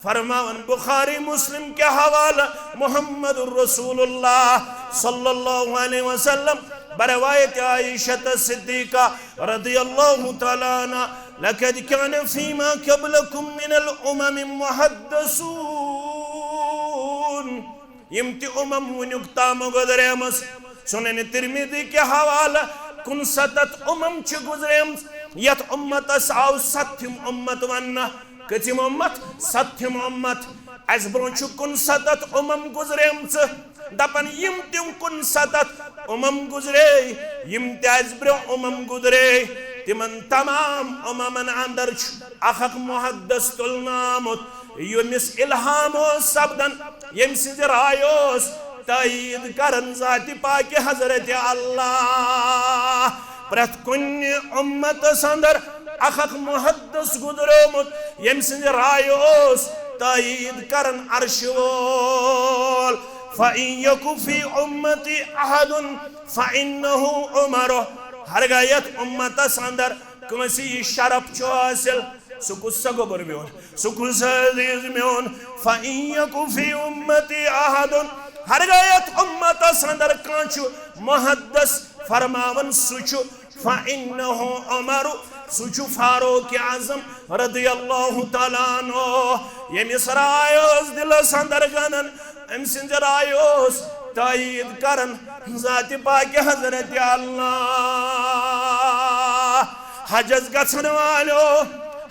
फरमावन बुखारी मुस्लिम के हवाला मोहम्मद रसूलुल्लाह सल्लल्लाहु अलैहि वसल्लम बरवायत आयशा सिद्दीका रदियल्लाहु तआला अन्हा लक़द कान फीमा क़ब्लकुम मिनल उमम मुहद्दसून यमति उमम वनुक ताम गुज़रेमस सुनन तिरमिज़ी के हवाला 59 उमम छ गुज़रेम यत उम्मतस आव सत्यम उम्मत वन्ना कथिम उम्मत सत्यम उम्मत अस ब्रोह 59 उमम गुज़रेम दपन यम तिम 59 उमम गुज़रे यम तस ब्रोह उमम गुज़रे तिमन तमाम उममन अंदर अख मुहद्दस तुलनामुत यमिस इल्हाम सपदन यम सिज रायोस तायीद करन ज़ाति पाक हज़रत अल्लाह प्रत कुन उम्मत अंदर अख मुहद्दस गुज़रोमुत यम सिज रायोस तायीद करन अर्श वोल फ़इन यकु फी उम्मती अहदुन फ़इन्नहु उमर हरगयत उम्मत अंदर कंसी शरफ हासिल सुकुसा गोबर में सुकुसा में फ़इन यकु फी उम्मती अहदुन हरगयत उम्मत अंदर कांचु मुहद्दस फरमावन सुचु फ़इन्नहु उमर सुचु फारूक आज़म रदियल्लाहु तआला अन्हु यमिस रायोस दिलस अंदर गनन अम सिंज रायोस तायीद करन ज़ाति पाक हज़रत अल्लाह हजस गछन वालो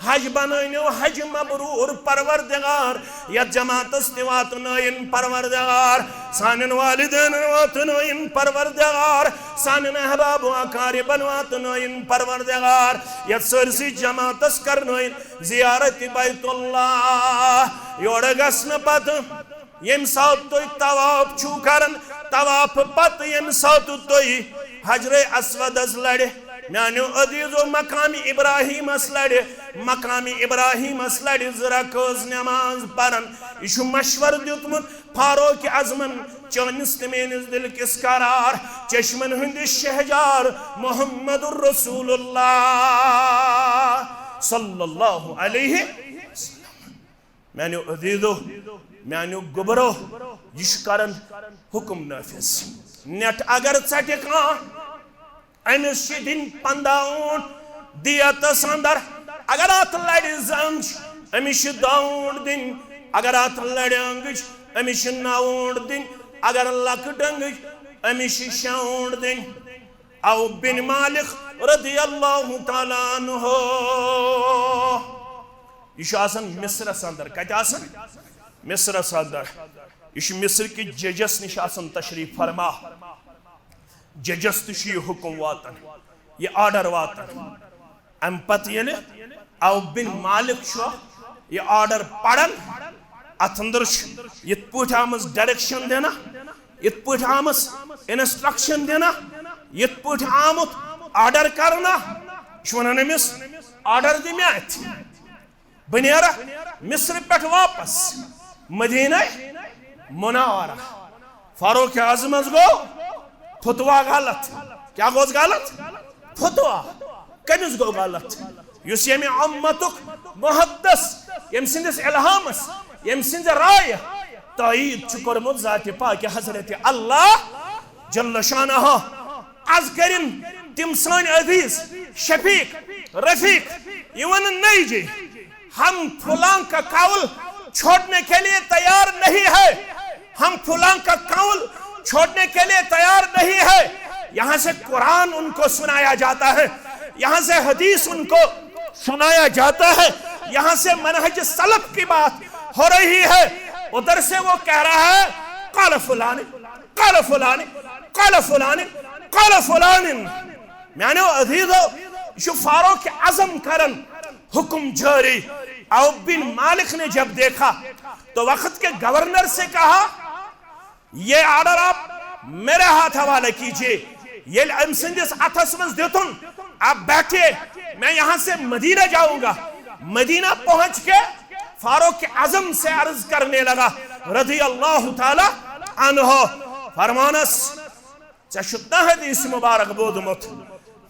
हज बनयो हज मबरूर परवरदिगार या जमातस तिवातनयन परवरदिगार सानन वालिदैन वातनयन परवरदिगार सानन अहबाब अकारिबन वातनयन परवरदिगार या सरसी जमातस करनयन जियारत बैतुल्लाह योड़ गसन पत यम सात तो तवाफ छु करन तवाफ पत यम सात तो हजरे अस्वदस लड़े मानो अजीजो मकामी इब्राहिम लड़े मकामी इब्राहिम लड़े जरा कज नमाज परन यह मशवर दुतमुत फारूक आज़मन चनिस मेनिस दिल किस करार चश्मन हंदिस शहजार मोहम्मद रसूलुल्लाह सल्लल्लाहु अलैहि वसल्लम मानो अजीजो मानो गुबरो यह करन हुक्म नाफिज नेट अगर चटे का अमिस दिन 15 ऊंट दियतस अंदर अगर अत लड़ि जंग अमिस 2 ऊंट दिन अगर अत लड़ि अंगज अमिस 9 ऊंट दिन अगर लकट अंगज अमिस 6 ऊंट दिन औ बिन मालिक रदियल्लाहु तआला अन्हु यह मिस्र अंदर कत मिस्र अंदर यह मिस्र की जजस निश तशरीफ फरमा जजस तो हुक्म वातन यह आर्डर वातन अम पत औ बिन मालिक यह आर्डर पढ़न अत अंदर यथ पट आमस डायरेक्शन देना यथ पट आमस इंस्ट्रक्शन देना यथ पट आमुत आर्डर करना वन अमिस आर्डर दि मे अत बह नेरा मिस्र पे वापस मदीना मुनव्वरा फारूक आज़म गो फतवा गलत क्या गोस गलत फतवा कमिस गो गलत युस यमि उम्मतुक मुहद्दस यम सिंदिस इल्हामस यम सिंज राय तायीद छु करमुत ज़ाति पाक हज़रत अल्लाह जल्ल शानह आज करिन तिम सान अजीज शफीक रफीक इवन नहीं जी हम फलां का कौल छोड़ने के लिए तैयार नहीं है हम फलां का कौल छोड़ने के लिए तैयार नहीं है यहां से कुरान उनको सुनाया जाता है यहां से हदीस उनको सुनाया जाता है यहां से मनहज सलफ की बात हो रही है उधर से वो कह रहा है काल फलानी काल फलानी काल फलानी काल फलानी मैंने अजीजो यह फारूक आज़म करन हुक्म जारी औ बिन मालिक ने जब देखा तो वक्त के गवर्नर से कहा ये आर्डर आप मेरे हाथ हवाले कीजिए ये सिंदिस अथस मज दितुन आप बैठे मैं यहां से मदीना जाऊंगा मदीना पहुंच के फारूक आज़म से अर्ज करने लगा रदियल्लाहु तआला अन्हु फरमानस चशुत्ता हदीस मुबारक बोधमुत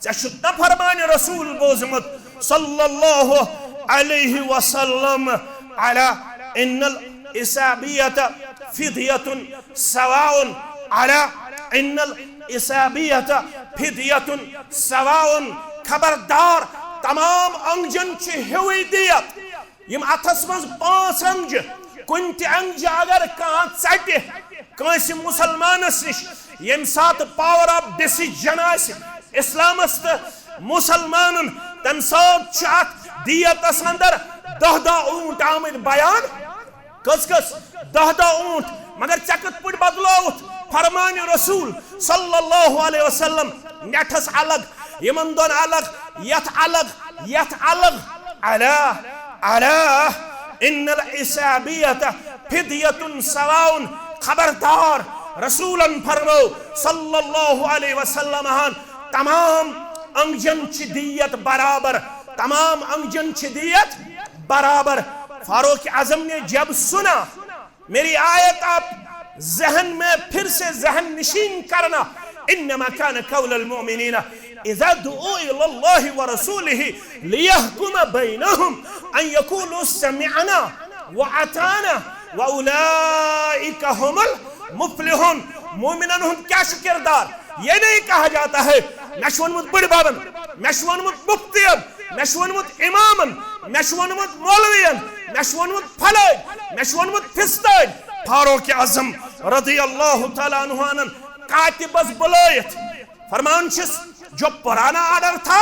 चशुत्ता फरमान रसूल बोधमुत सल्लल्लाहु अलैहि वसल्लम अला इन्नल इसाबियत फिदियतुन सवाउन अला इन्नल इसाबियत फिदियतुन सवाउन। खबरदार तमाम अंगजन हुई दियत यम अथस मज 5 अंगज कुन त अंगज अगर कह चट कंस मुसलमानस निश यम सात पावर ऑफ डिसीजन इस्लामस तो मुसलमान तम सात दियतस अंदर 10 ऊंट आमद बयान कस कस 10 ऊंट मगर चकत पुट बदलोत फरमान रसूल सल्लल्लाहु अलैहि वसल्लम नेठस अलग यमन दोन अलग यथ अलग अला अला इन्नल इसाबियत फिदियतुन सवाउन। खबरदार रसूलन फरमो सल्लल्लाहु अलैहि वसल्लम तमाम अंगजन दियत बराबर तमाम अंगजन दियत बराबर। फारूक आजम ने जब सुना मेरी आयत आप जहन में फिर से जहन नशीन करना इन्नमा कान कौलुल मुमिनीना इज़ा दुऊ इलल्लाहि व रसूलिहि लियहकुम बैनहुम अन यक़ूलू समिअना व अताना व उलाइका हुमुल मुफ्लिहून। मोमिनन हुन क्या किरदार ये नहीं कहा जाता है नशवनमुत बड़ बाबन नशवनमुत मुफ्तियन नशवनमुत इमामन नशवनमुत मौलवियन नशवनमुत फलय नशवनमुत फिस्तय। फारूक आजम रज़ियल्लाहु तआला अन्हु कातिबस बुलायत फरमान जो पुराना ऑर्डर था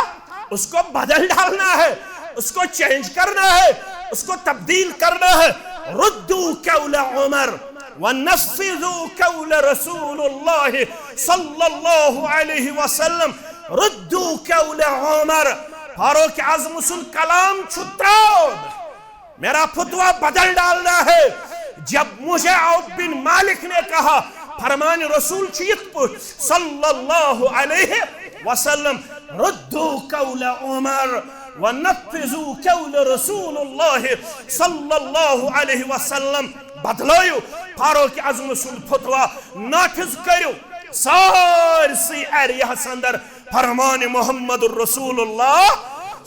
उसको बदल डालना है उसको चेंज करना है उसको तब्दील करना है। रुद्दू कौल उमर व नफ़िज़ू कौल रसूलुल्लाह सल्लल्लाहु अलैहि वसल्लम। रुद्दू कौल उमर फारूक आज़म सुन कलाम छुत्राद मेरा फतवा बदल डालना है। जब मुझे औफ बिन मालिक ने कहा फरमान रसूल सल्लल्लाहु अलैहि वसल्लम रुद्दू कौल उमर व नफ़िज़ू कौल रसूलुल्लाह सल्लल्लाहु अलैहि वसल्लम। बदलायो फारूक आज़म सुन फतवा नाफिज करो सारसी एरियास अंदर फरमान मोहम्मद रसूलुल्लाह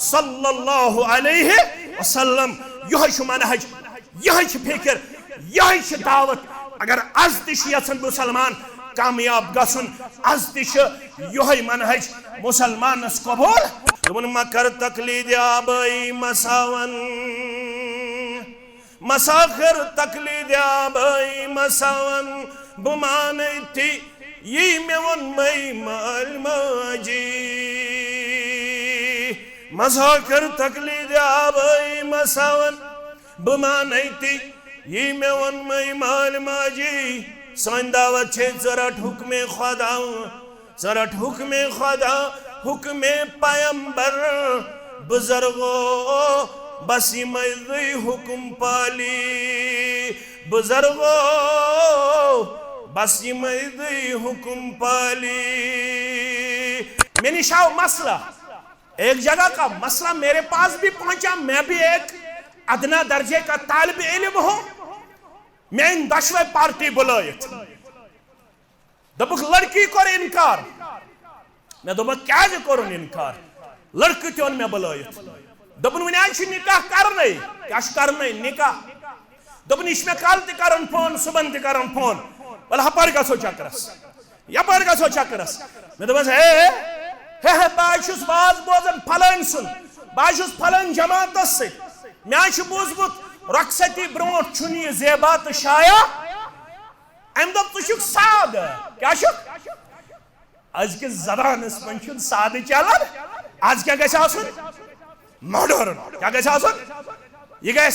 सल्लल्लाहु अलैहि वसल्लम। यह मनहज यह फिक्र यह दावत अगर आज तन मुसलमान कामयाब गसन आज तह मनहज मुसलमानस कबूल तुमन मकर तकलीद आबई मसावन मसाखर तकलीद आबई मसावन बुमान थी ये मेवन मई माल माजी मसाखर तकलीद आबई मसावन बुमान थी ये मेवन मई माल माजी। सन दावत छे जरट हुक्मे खुदा जरट हुक्मे खुदा हुक्मे पैगंबर बुजुर्गो बसी मई हुक्म पाली बुजुर्गो बसी मई हुक्म पाली। मैं निशाओ मसला एक जगह का मसला मेरे पास भी पहुंचा मैं भी एक अदना दर्जे का तालिब इल्म हूं। मैं इन 10वें पार्टी बुलायत दबुक लड़की कर इनकार मैं दोप क्या कर इनकार लड़की तोन मैं बुलायत दोपन वन निकाह करने क्या करने निकाह दोपन यह मे कल तन फोन सुबन तन फोन वल हपर गो चकरस यपर गो चकरस मे दोपस हे बस वाज बोजान फलान सुन बस फलान जमात मे बोजमुत रक्सती ब्रो यह जेबा तो शाया अम दोप तुक साद क्या आज के जबानस मन साद चलान आज क्या गन मॉडर्न क्या गन यह ग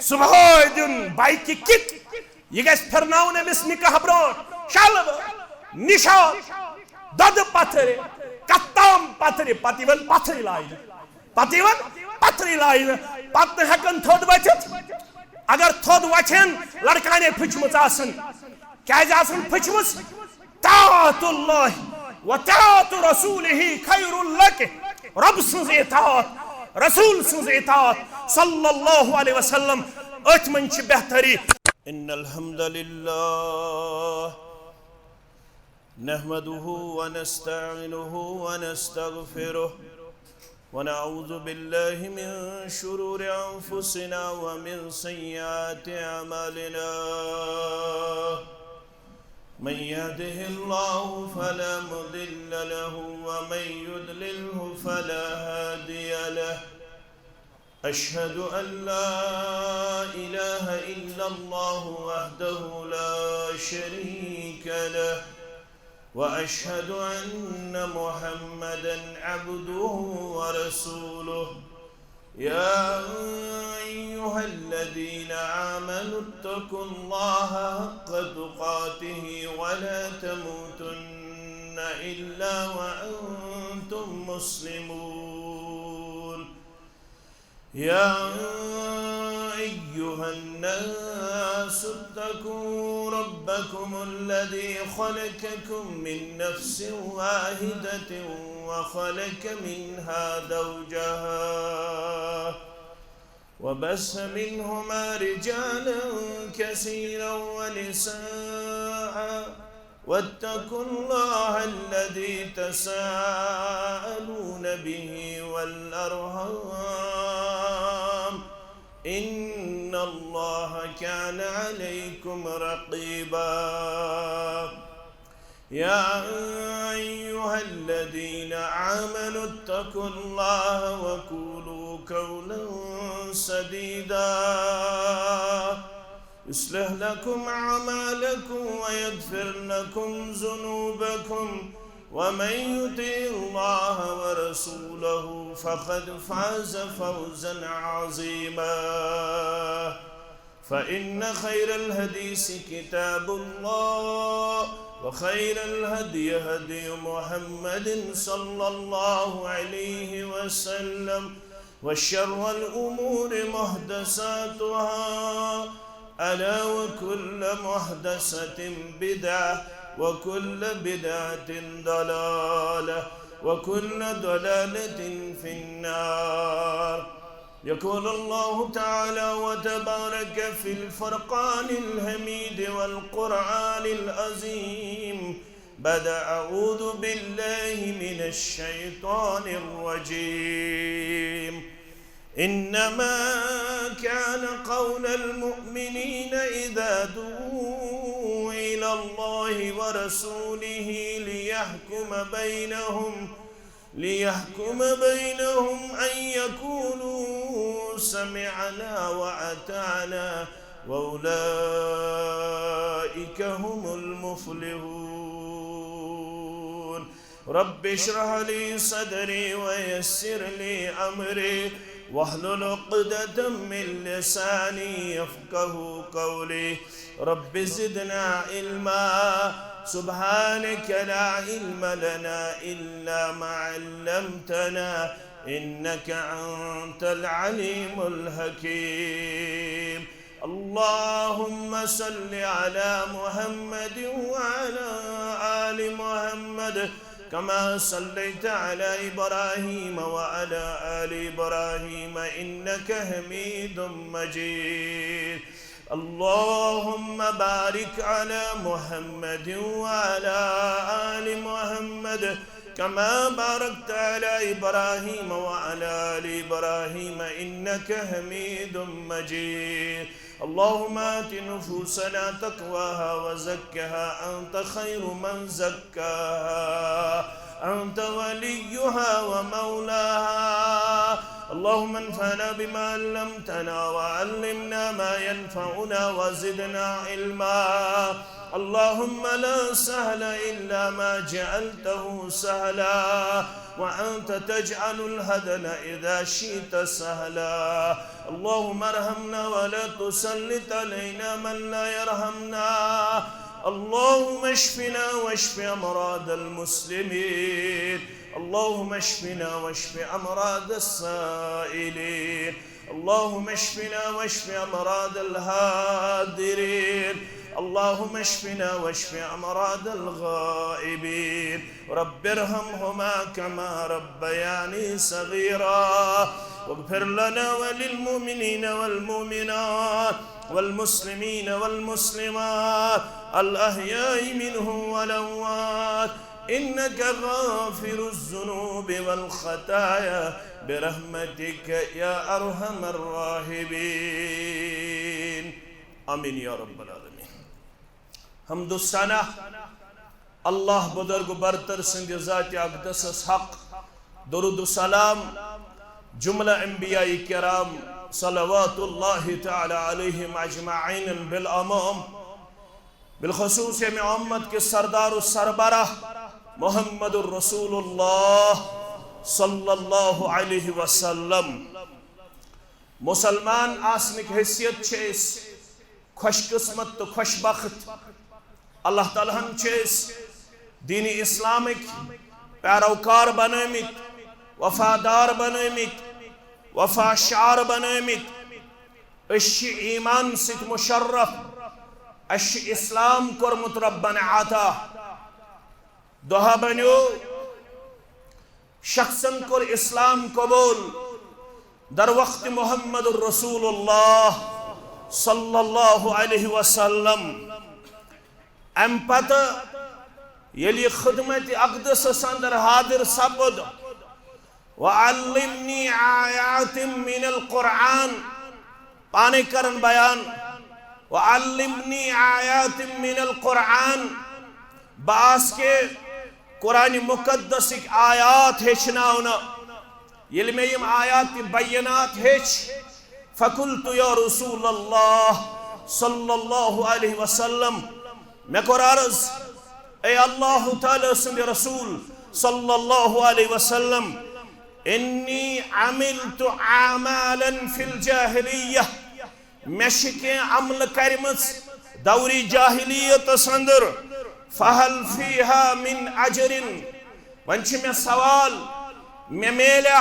सुबह दिन बाइक किक यह ग फिरनाउन अमिस निकाह ब्रो शलब निशान दद पथर कत्ताम पथर पतिवन पथर लाइन पतिवन पथर लाइन पत हेकन थोद वचित अगर थोद वचन लड़का ने फुचमुत क्या फुचमुस ताअतुल्लाह व ताअतु रसूलिही खैरुल लक। रब सुज इताअत रसूल सुज इताअत सल्लल्लाहु अलैहि वसल्लम अथ मन छ बेहतरी। इन्नल हम्दुलिल्लाह नहमदुहु व नस्तईनुहु व नस्तगफिरुह ونعوذ بالله من شرور أنفسنا ومن سيئات أعمالنا. من يهده الله فلا مضل له ومن يضلله فلا هادي له. أشهد أن لا إله إلا الله وحده لا شريك له، وأشهد أن محمدا عبده ورسوله. يا أيها الذين آمنوا اتقوا الله حق تقاته ولا تموتن إلا وأنتم مسلمون. يا أيها الناس اتقوا ربكم الذي خلقكم من نفس واحدة وخلق منها زوجها وبث منهما رجالا كثيرا ونساء، واتقوا الله الذي تساءلون به والأرحام إن الله كان عليكم رقيبا. يا أيها الذين آمنوا اتقوا الله وقولوا قولا سديدا يصلح لكم أعمالكم ويغفر لكم ذنوبكم، ومن يطع الله ورسوله فقد فاز فوزا عظيما. فإن خير الحديث كتاب الله، وخير الهدي هدي محمد صلى الله عليه وسلم، وشر الأمور محدثاتها، ألا وكل محدثة بدعة، وكل بدعة ضلالة، وكل ضلالة في النار. يقول الله تعالى وتبارك في الفرقان الحميد والقرآن العظيم بعد أعوذ بالله من الشيطان الرجيم. إنما كان قول المؤمنين إذا دعوا إلى الله ورسوله ليحكم بينهم أن يقولوا سمعنا وأطعنا وأولئك هم المفلحون. رب اشرح لي صدري ويسر لي أمري واحلل عقدة من لساني يفقه قولي. رب زدنا علما، سبحانك لا علم لنا إلا ما علمتنا إنك أنت العليم الحكيم. اللهم صل على محمد وعلى آل محمد كما صليت على إبراهيم وعلى آل إبراهيم إنك حميد مجيد. اللهم بارك على محمد وعلى آل محمد كما باركت على إبراهيم وعلى آل إبراهيم إنك حميد مجيد. اللهم آت نفوسنا تقواها وزكها أنت خير من زكاها، أنت وليها ومولاها. اللهم انفعنا بما علمتنا وعلمنا ما ينفعنا وزدنا علما. اللهم لا سهل إلا ما جعلته سهلا، وأنت تجعل الهدن إذا شئت سهلا. اللهم ارحمنا ولا تسلط علينا من لا يرحمنا. اللهم اشفنا واشف أمراض المسلمين. اللهم اشفنا واشف أمراض السائلين. اللهم اشفنا واشف أمراض الهادرين. اللهم اشفنا واشف أمراض الغائبين. رب ارحمهما كما ربياني صغيرا. واغفر لنا وللمؤمنين والمؤمنات والمسلمين والمسلمات الأحياء منهم والأموات إنك غافر الذنوب والخطايا برحمتك يا أرحم الراحمين آمين يا رب العالمين हमदुस्साना अल्लाह बुजुर्ग बरतर सिंध ज़ात अक़दस हक दुरूद सलाम जुमला अंबिया किराम सल्लल्लाहु तआला अलैहिम अजमाइन बिल अमम बिलखुसूस मोहम्मद के सरदार सरबराह मोहम्मदुर रसूलुल्लाह सल्लल्लाहु अलैहि वसल्लम मुसलमान आसनिक हैसियत खुशकिस्मत तो खुशबख्त अल्लाह ताला दीन इस्लामिक पैरोकार बनमित वफादार बनमित वफाशार बनमित ईमान सित मुशर्रफ इस्लाम कोरमुत रब्बन आता दोहा बनो शख्सन कोर इस्लाम कबूल दर वक्त मोहम्मदुर रसूलुल्लाह सल्लल्लाहु अलैहि वसल्लम अम पत यलि खिदमत अक़दस अंदर हाजिर सपद वअल्लिमनी आयातिम मिनल कुरान पाने करन बयान वअल्लिमनी आयातिम मिनल कुरान बास के कुरान मुक़द्दस आयात हेचनाउना यलि में यम आयात बयनात हेच फकुलतु या रसूल अल्लाह सल्लल्लाहु अलैहि वसल्लम मैं कोर अर्ज़ ए अल्लाह ताला सुन रसूल सल्लल्लाहु अलैहि वसल्लम इन्नी अमिलतु आमालन फिल जाहिलिय्यह मेशिके अमल करमस दौरी जाहिलियत अंदर फहल फीहा मिन अजरिन वंच में सवाल में मेला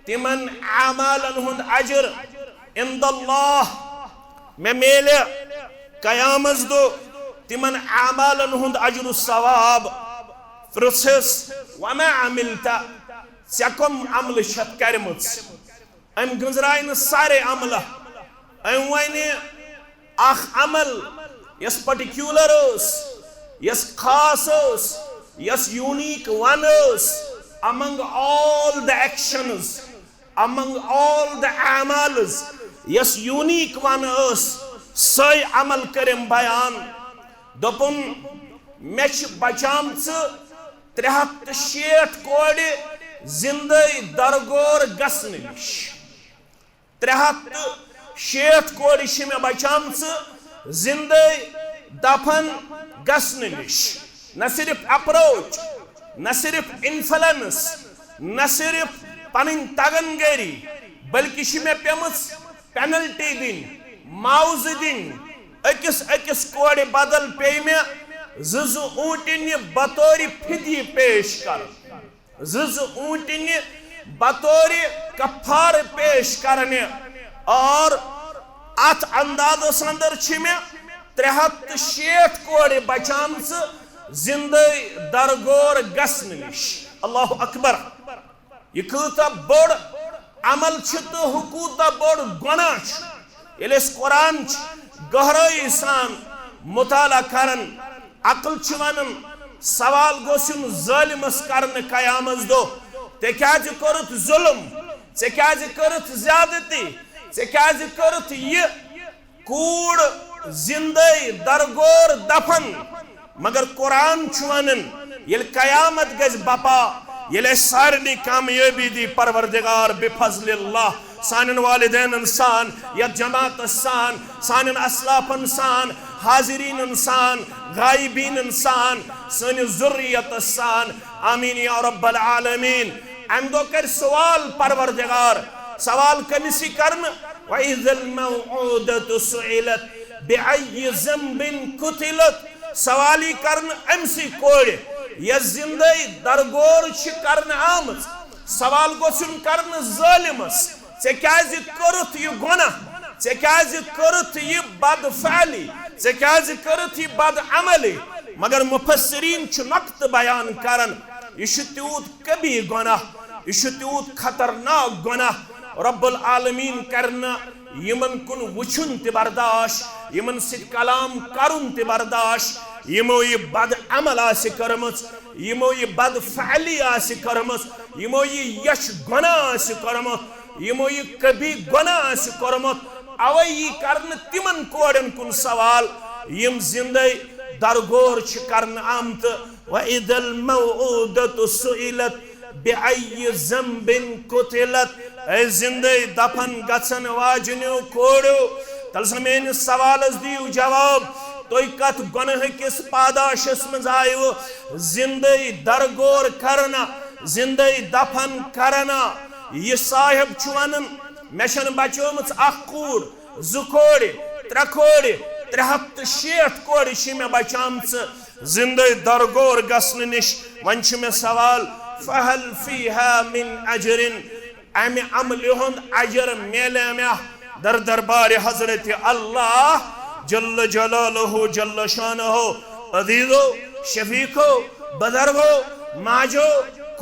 तिमन आमालन हुंद अजर इंदल्लाह में मेले कयामत दो तिमन आमालन हुंद अजरु सवाब प्रोसेस वमा अमिलता सकम अमल शत करमुत अम गुजराय न सारे अमल अम वने अख अमल यस पर्टिकुलर यस खास yes unique one among all the actions among all the amals yes unique one सै अमल करम बयान दोपन मे बचाम 360 कोड़ जिंदे दरगोर गसन निश 360 कोड़ मे बचाम जिंदे दफन गसन निश न सिर्फ अप्रोच न सिर्फ इन्फ्लुएंस न सिर्फ पन तगनगरी बल्कि मे पेमस पेनल्टी दिन माउज दिन अकिस अकिस कोड़ बदल पे मे जज ऊँटन बतौर फिदी पेश कर जज ऊँटन बतौर कफार पेश करने और अत अंदाजस अंदर मे 360 कोड़ बचाम जिंदे दरगोर गसन निश अल्लाह अकबर यह कूता बोड़ अमल तो हुकूता बोड़ गुनाह ये कुरान गहराई सान मुताला करन अकल वन सवाल गोसन जालिमस करन कयामत दो ते क्या कोरुत जुल्म से क्या कोरुत ज्यादती से क्या कोरुत ये कूड़ जिंदे दरगोर दफन मगर कुरान वन ये कयामत गज बपा ये सारे कामयाबी दी परवरदिगार बिफज़लिल्लाह सानन वालिदैन सान या जमात सान सानन असलाफन सान हाजिरीन सान गायबीन सान सन ज़ुर्रियत सान आमीन या रब्बल आलमीन अम दो कर सवाल परवरदिगार सवाल कमिसी करन व इज़ल मौऊदतु सुइलत बिअय्यि ज़ंबिन कुतिलत सवाली करन अमसी कोड़ यह जिंदे दरगोर करन आमत सवाल गोसन करन जालिमस से क्या कोरुत यह गुनाह से क्या कोरुत यह बदफअली से क्या कोरुत यह बद अमली मगर मुफस्सिरीन नक्त बयान करन यह तूत कभी गुनाह यह तूत खतरनाक गुनाह रब्बुल आलमीन करना यमन कुन वुचुन ते बर्दाश्त यमन सित कलाम करुन ते बर्दाश्त यमो ये बद अमल आसे करमस यमो ये बद फअली आसे करमस यमो यश गुनाह कर्मुत यमो कभी गुनाह कर्मुत अवै करन तिमन कोड़न कुन सवाल यम जिंदे दरगोर करन आमत वइदल मौऊदतु सुइलत बिअय्यि ज़ंबिन कुतिलत जिंदे दफन गसन वाजन्यो कोड़ो तलस मेन सवाल दियो जवाब तो कत गुनाह किस पादाशस मज आयो जिंदे दरगोर करना जिंदे दफन करना ये साहिब वन मे बचोमच अूर जु कोड़ त्रे कोड़ 360 कोड़ मे बचामच जिंदे दरगोर गसन निश वन मे सवाल फहल फीहा मिन अजरिन अमे अमल हुंद अजर मेले मे दर दरबार हजरत अल्लाह जल्ल जलालहु जल्ल शानहु अजीजो शफीको बदरगो माजो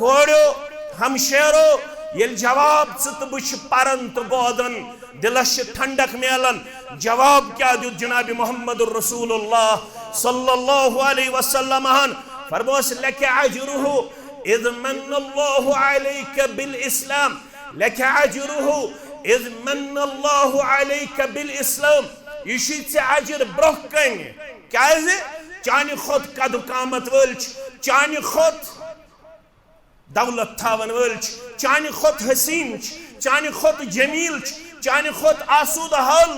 कोड़ो हमशेरो ये जवाब बुश परन तो बोदन दिलश ठंडक मेलन जवाब क्या दु जनाब मोहम्मद रसूलुल्लाह सल्लल्लाहु अलैहि वसल्लम फरमोस लक अजरुहु इज़ मन्नल्लाहु अलैका बिल इस्लाम लक अजरुहु इज़ मन्नल्लाहु अलैका बिल इस्लाम ये अजर ब्रोह कन क्या चानि खुद कद कामत वल चानि खुद दौलत थावन वल चानि खुद हसीन चानि खुद जमील चानि खुद आसूद हाल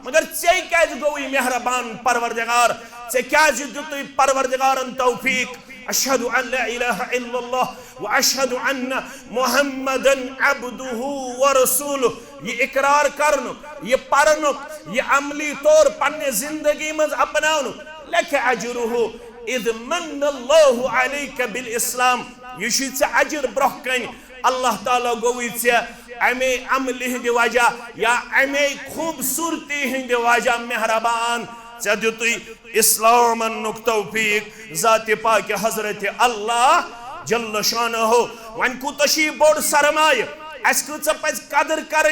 मगर ऐ क्या गई मेहरबान परवरदिगार ऐ क्या दुत परवरदिगारन तौफीक अशहदु अन ला इलाहा इल्लल्लाह व अशहदु अन्न मुहम्मदन अब्दुहु व रसूलुहु ये इकरार करन ये परन ये अमली तौर पन्ने जिंदगी मज अपनाउन लक अजरुहु इज़ मन्नल्लाहु अलैका बिल इस्लाम ये अजर ब्रोह कन अल्लाह ताला गोई अमे अमल हंद वजह या अमे खूबसूरती हंद वजह मेहरबान ऐ दुत इस्लाम तौफीक ज़ात पाक हजरत अल्लाह जल्ल शानहु वन कूत बोड़ सरमाय अस पज कदर कर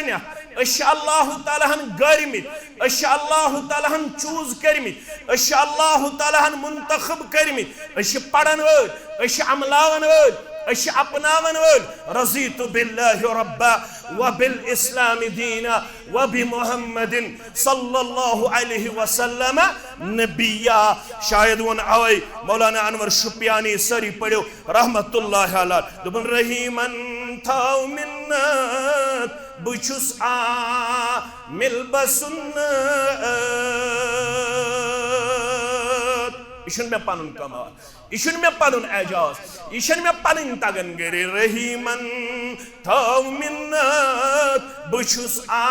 अल्लाह ताला गरमित अल्लाह ताला चूज करमित अल्लाह ताला मुंतखब करमित पढ़न वल अमलावन वल अपनावन वल रज़ीतु बिल्लाहि रब्बा व बिल इस्लाम दीना व बि मुहम्मदिन सल्लल्लाहु अलैहि वसल्लम नबिया शायद वन अवै मौलाना अनवर शुपियानी सरी पढ़ो रहमतुल्लाहि अलैह दुबन रहीमन थाउ मिन्नत बुछुस आ मिल बसुन्नत इशन में पनुन कमाल इशन में पनुन एजाज इशन में पनुन तगन गिरी रहीमन थाउ मिन्नत बुछुस आ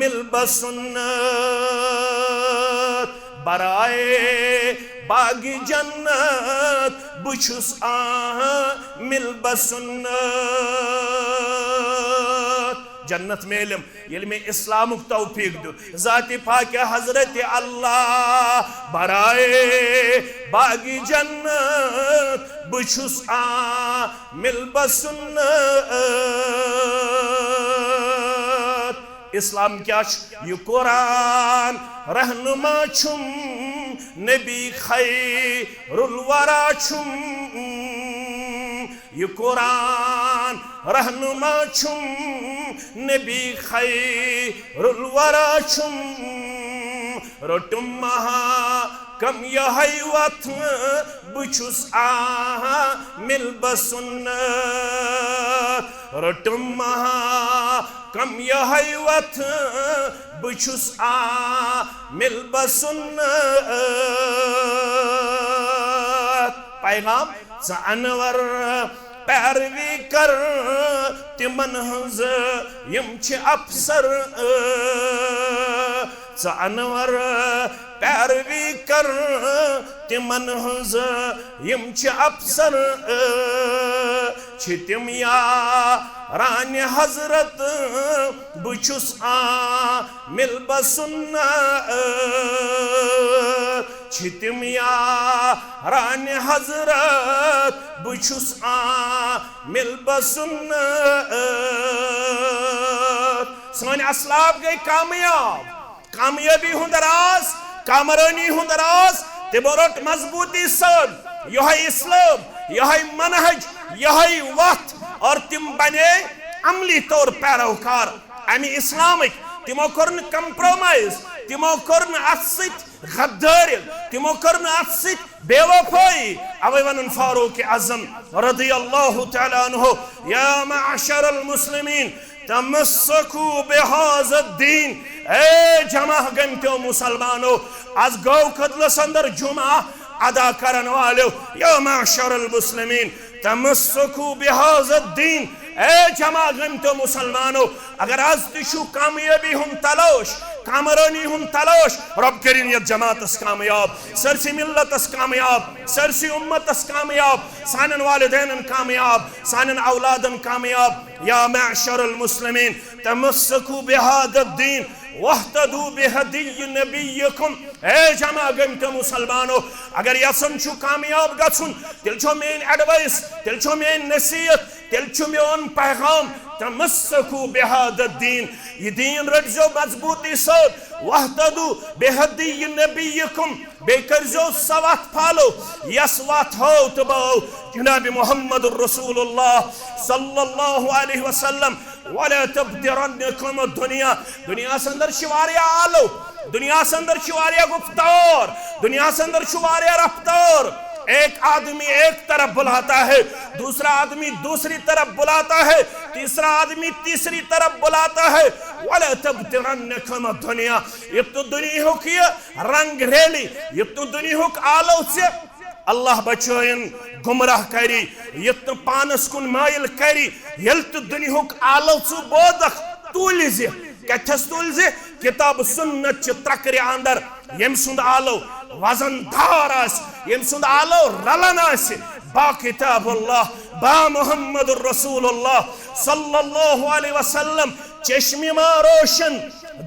मिल बसुन्नत बराए बागी जन्नत बुछुस आ मिल बसुन्नत जन्नत मेलम ये में इस्लामुक तौफीक दु ज़ाति पाक हजरत अल्लाह बराए बागी जन्नत बुछुस आ मिल बसुन्नत इस्लाम क्या ये कुरान रहनुमा छुम नबी खैरुल वरा छुम ये कुरान रहनुमा छुम नबी खैरुल वरा छुम रोटुम महा कम यह वथ बुछुस आ मिल बसुन्नत रोटुम महा कम यह वथ बुछुस आ मिल बसुन्नत पैगाम जानवर पैरवी कर तिमन हंज यम अफसर जानवर पैरवी कर तिमन हंज यम अफसर तिम या रान हजरत बुछुस आ मिल बसुन्नत छितिम या रान हजरत बुछुस आ मिल बसुन्नत सन असलाफ गई कामयाब कामयाबी हुंद राज कामरानी हुंद राज तिमो रोट मजबूती सन यह इस्लाम यही मनहज यही वक्त और तिम बने अमली तौर पैरोकार अमि इस्लामिक तिमो कर कंप्रोमाइज तिमो कर गद्दारी तिमो कर बेवफाई अवे वन फारूक आजम रदियल्लाहु तआला अन्हु या मअशरल मुस्लिमीन तमस्सकू बिहाज़द्दीन ए जमा गमतो मुसलमानो आज गौ खदलस अंदर जुमा अदा करन वालो या मअशरल मुस्लिमीन तमस्सकू बिहाज़द्दीन ए जमा गमतो मुसलमानो अगर आज तिशु कामयाबी हम तलाश कामरानी हम तलाश रब करीन ये जमातस कामयाब सरसी मिल्लतस कामयाब सरसी उम्मतस कामयाब सानन वालिदैन कामयाब सानन औलादन कामयाब या मअशरल मुस्लिमीन तमस्सकू बिहाज़द्दीन वहतदू बिहदी नबियकुम ए जमा गमतो मुसलमानो अगर यसन छु कामयाब गछुन तिल छो मेन एडवाइस तिल छो मेन नसीहत तिल छु मेन पैगाम तमस्सकू बिहाज़द्दीन ये दीन रटजो मजबूती से वहतदू बिहदी नबियकुम बेकरजो सवात फालो यसवात हो तबो जनाब मुहम्मद रसूलुल्लाह सल्लल्लाहु अलैहि वसल्लम वला तब्दिरन्नकुम दुनिया दुनिया संदर शिवारिया आलो दुनिया संदर शिवारिया गुफ्तार दुनिया संदर शिवारिया रफ्तार एक आदमी एक तरफ बुलाता है दूसरा आदमी दूसरी तरफ बुलाता है तीसरा आदमी तीसरी तरफ बुलाता है वला तब्दिरन्नकुम दुनिया ये तो दुनिया की रंग रेली ये तो दुनिया का आलो से अल्लाह बचोयन गुमराह करी ये तो पानस कुन माइल करी यल तो दुनिया का आलो सु बोदख तूलिजे कथस तूलिजे किताब सुन्नत च त्रकरे अंदर यम सुंद आलो वजनदार आस यम सुंद आलो रलन आस बा किताबुल्लाह बा मुहम्मदुर रसूलुल्लाह सल्लल्लाहु अलैहि वसल्लम चश्मे मा रोशन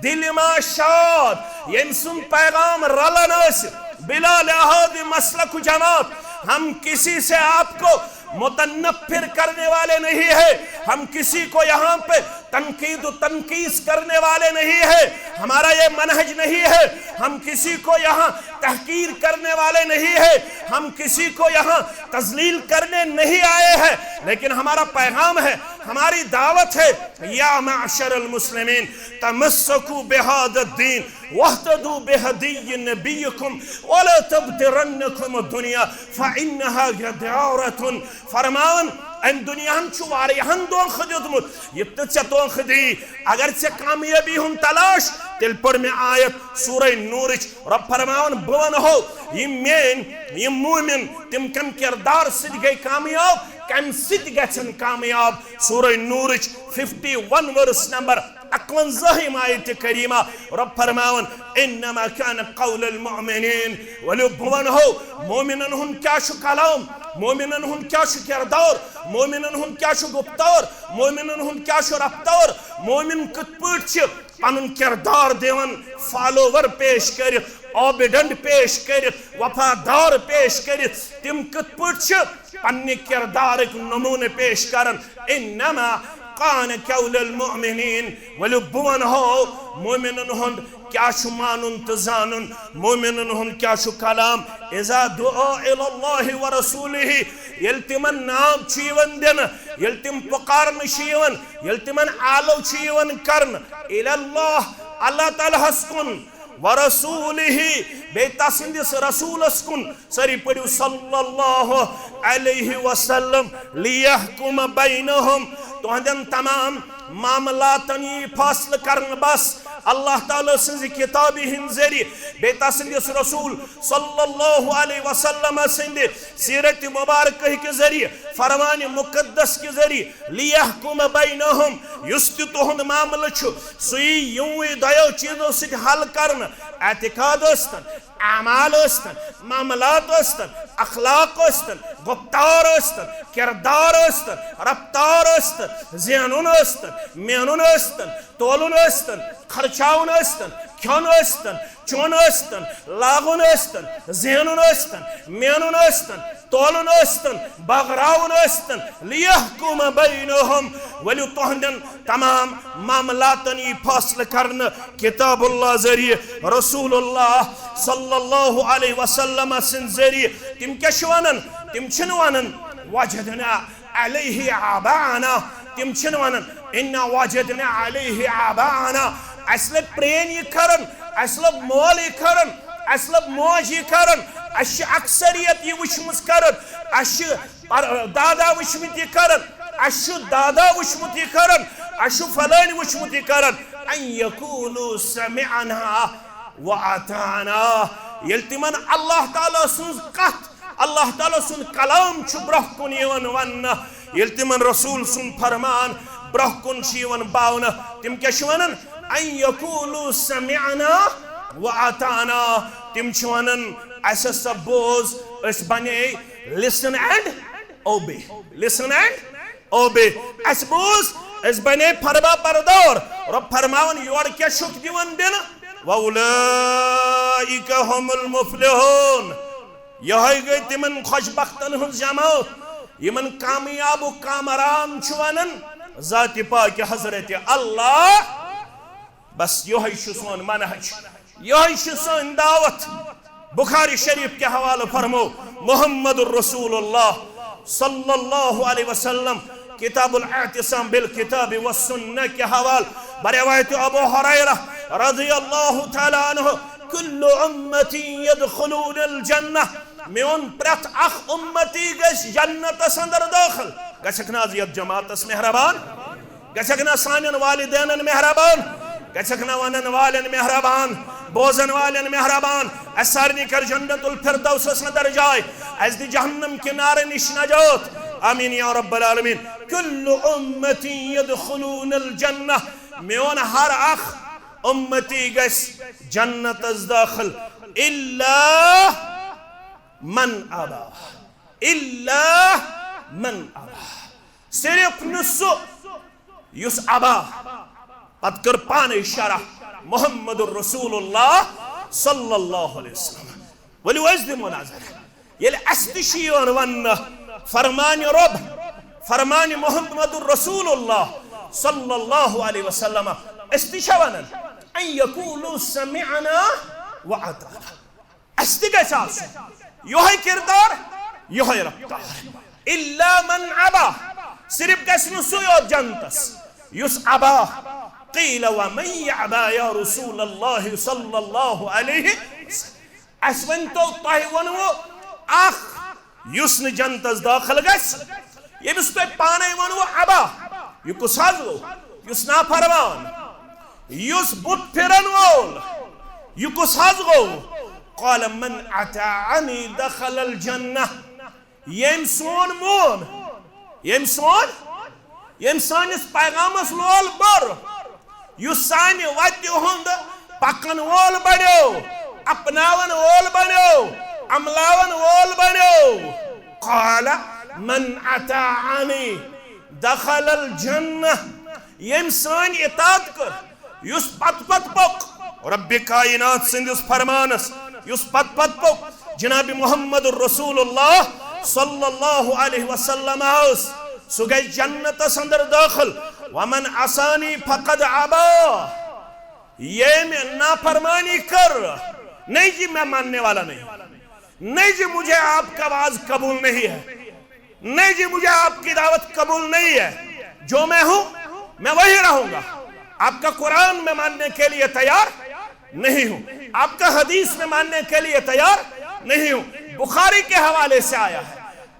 दिल मा शाद यम सुंद पैगाम रलन आस बिला लिहाज मसलक जमात हम किसी से आपको मुतनफ्फिर करने वाले नहीं है हम किसी को यहाँ पे तनकीद तनकीस करने वाले नहीं है हमारा ये मनहज नहीं है हम किसी को यहाँ तहकीर करने वाले नहीं है हम किसी को यहाँ तजलील करने नहीं आए हैं लेकिन हमारा पैगाम है हमारी दावत है या मअशरल मुस्लिमीन तमस्सकू बिहाज़द्दीन वहतदू बिहदी नबियकुम वला तब्दिरन्नकुम दुनिया फइन्नहा गदारतुन फरमान अन दुनियान छु वारियान दोन खदियतमुत ये तो खदी अगर से कामयाबी हम तलाश तिल पर में आयत सूरह नूर रब फरमान बवन हो ये मोमिन तिम कम किरदार सिद गए कामयाब कम सिद गछन कामयाब सूरह नूर 51 वर्स नंबर 51 आयत करीमा रब फरमान इन्नमा कान कौलुल मुमिनीन वलो बवन हो मोमिनन हुन क्या छु कलाम मोमिनन हुन क्या छु किरदार मोमिनन हुन क्या छु गुफ्तार मोमिनन हुन क्या छु रफ्तार मोमिन कत पट छ पनुन किरदार देवन फॉलोवर पेश कर ओबिडेंट पेश कर वफादार पेश कर तिम कत पट छ पन्ने किरदार एक नमूने पेश करन इन्नमा कान कौलुल मुमिनीन वलो बवन हो मोमिनन हुन क्या छु मानुन त जानन मोमिनन हुन क्या छु कलाम इज़ा दुआ इलल्लाहि व रसूलिहि यल तिमन नाम छीवन दिन यल तिम पुकारन छीवन यल तिमन आलो छीवन करन इलल्लाह अल्लाह ताला हस्कुन व रसूलिहि बेता सिंदिस रसूलस कुन सरी पड़ियो सल्लल्लाहु अलैहि वसल्लम लियहकुम बैनहुम तुहदन तमाम मामलातन ये फैसला करन बस अल्लाह ताला सिंज किताबी हिन जरिए बेता सिंदिस रसूल सल्लल्लाहु अलैहि वसल्लम सिंद सीरत मुबारक के जरिए फरमान मुकद्दस के जरिए लियहकुम बैनहुम युस्त तुहद मामला छु सुई यूं दयो चीजों से हल करन एतिकाद अस्तन अमाल अस्तन मामलात अस्तन अखलाक अस्तन गुफ्तार अस्तन किरदार अस्तन रफ्तार अस्तन ज़हनुन अस्तन मेनुन अस्तन तोलुन अस्तन खर्चाउन अस्तन ख्योन अस्तन चोन अस्तन लागुन अस्तन ज़हनुन अस्तन मेनुन अस्तन तोलुन अस्तन बगराउन अस्तन लियहकुम बैनहुम वलि तुहदन तमाम मामलातन ये फैसला करन किताबुल्लाह जरिए रसूलुल्लाह सल्लल्लाहु अलैहि वसल्लम सिन जरिए तिम क्या वनन तिम छिन वनन वजदना अलैहि आबाना तिम छिन वनन इन्ना वजदना अलैहि आबाना असले प्रेन ये करन असले मोल ये करन असले मोज ये करन अश अक्सरियत ये वुचमस करन अश दादा वुचमत ये करन अश दादा वुचमत ये करन अश फलान वुचमत ये करन अन यकूलु समिअना व अताना यल तिमन अल्लाह ताला सुन कथ अल्लाह ताला सुन कलाम छु ब्रह कुन यवन वन यल तिमन रसूल सुन फरमान ब्रह कुन छु यवन बावन तिम क्या छु वनन अन यकूलु समिअना व अताना तिम छु वनन अस बोज अस बने लिसन एंड ओबे लिसन एंड ओबे अस बोज अस बने फरमा बरदार रब फरमावन योर क्या शुक दिवन दिन वउलाइका हुमुल मुफ्लिहून यही गई तिमन खुशबख्तन हुन जमात यमन कामयाब व कामरान छु वनन ज़ात पाक हजरत अल्लाह बस यही छु सोन मनहज यही छु सोन दावत बुखारी शरीफ के हवाले फरमो मुहम्मदुर रसूलुल्लाह सल्लल्लाहु अलैहि वसल्लम किताबुल इतिसाम बिल किताब व सुन्नह के हवाले बरिवायत अबू हुरैरा रज़ियल्लाहु तआला अन्हु कुल्लु उम्मती यदखुलूनल जन्नह मेन प्रत अख उम्मती गस जन्नतस अंदर दाखिल गछक ना यत जमातस मेहरबान गछक ना सानन वालिदैन मेहरबान गछक ना वनन वालन मेहरबान बोजन वालन मेहरबान असरनी कर जन्नतुल फिरदौस अंदर जाए अज दि जहन्नम किनारे निश नजात आमीन या रब्बल आलमीन कुल्लु उम्मती यदखुलूनल जन्नह मेन हर अख उम्मती गस जन्नतस दाखिल इल्ला मन अबा इल्ला मन अबा सिर्फ नुसु युस अबा पत कर पाने शरह मुहम्मदुर रसूलुल्लाह सल्लल्लाहु अलैहि वसल्लम वली वजद मुनाजर यले अस्तिशियोन वन फरमान रब फरमान मुहम्मदुर रसूलुल्लाह सल्लल्लाहु अलैहि वसल्लम अस्तिशवन अन यकूलु समिअना व अताना अस्तिगसास योही किरदार योही रफ्तार इल्ला मन अबा सिर्फ गसनु सुयो जन्नतस युस अबा क़ील व मन यअबा या रसूलल्लाह सल्लल्लाहु अलैहि असवन तो तह वनवो अख युस न जन्नतस दाखिल गस यमिस तो पाने वनवो अबा यु कुस गो युस ना फरमान युस बुत फिरन वोल यु कुस गो क़ाल मन अताअनी दखलल जन्नह यम सोन मोन यम सोन यम सानिस पैगामस लोल बर युस सानि वत्य हुंद पकन वोल बन्यो अपनावन वोल बन्यो अमलावन वोल बन्यो क़ाल मन अताअनी दखलल जन्नह यम सानि इताअत कर युस पत पत पक रब्बे कायनात सिंदुस फरमानस युस पत पत पक जनाब मुहम्मदुर रसूलुल्लाह सल्लल्लाहु अलैहि वसल्लम सु गई जन्नतस अंदर दाखिल वमन असानी फकद अबा ये मैं नाफरमानी कर नहीं जी मैं मानने वाला नहीं जी मुझे आपका आवाज कबूल नहीं है नहीं जी मुझे आपकी दावत कबूल नहीं है जो मैं हूं मैं वही रहूंगा आपका कुरान में मानने के लिए तैयार नहीं हूं आपका हदीस में मानने के लिए तैयार नहीं हूं बुखारी के हवाले से आया है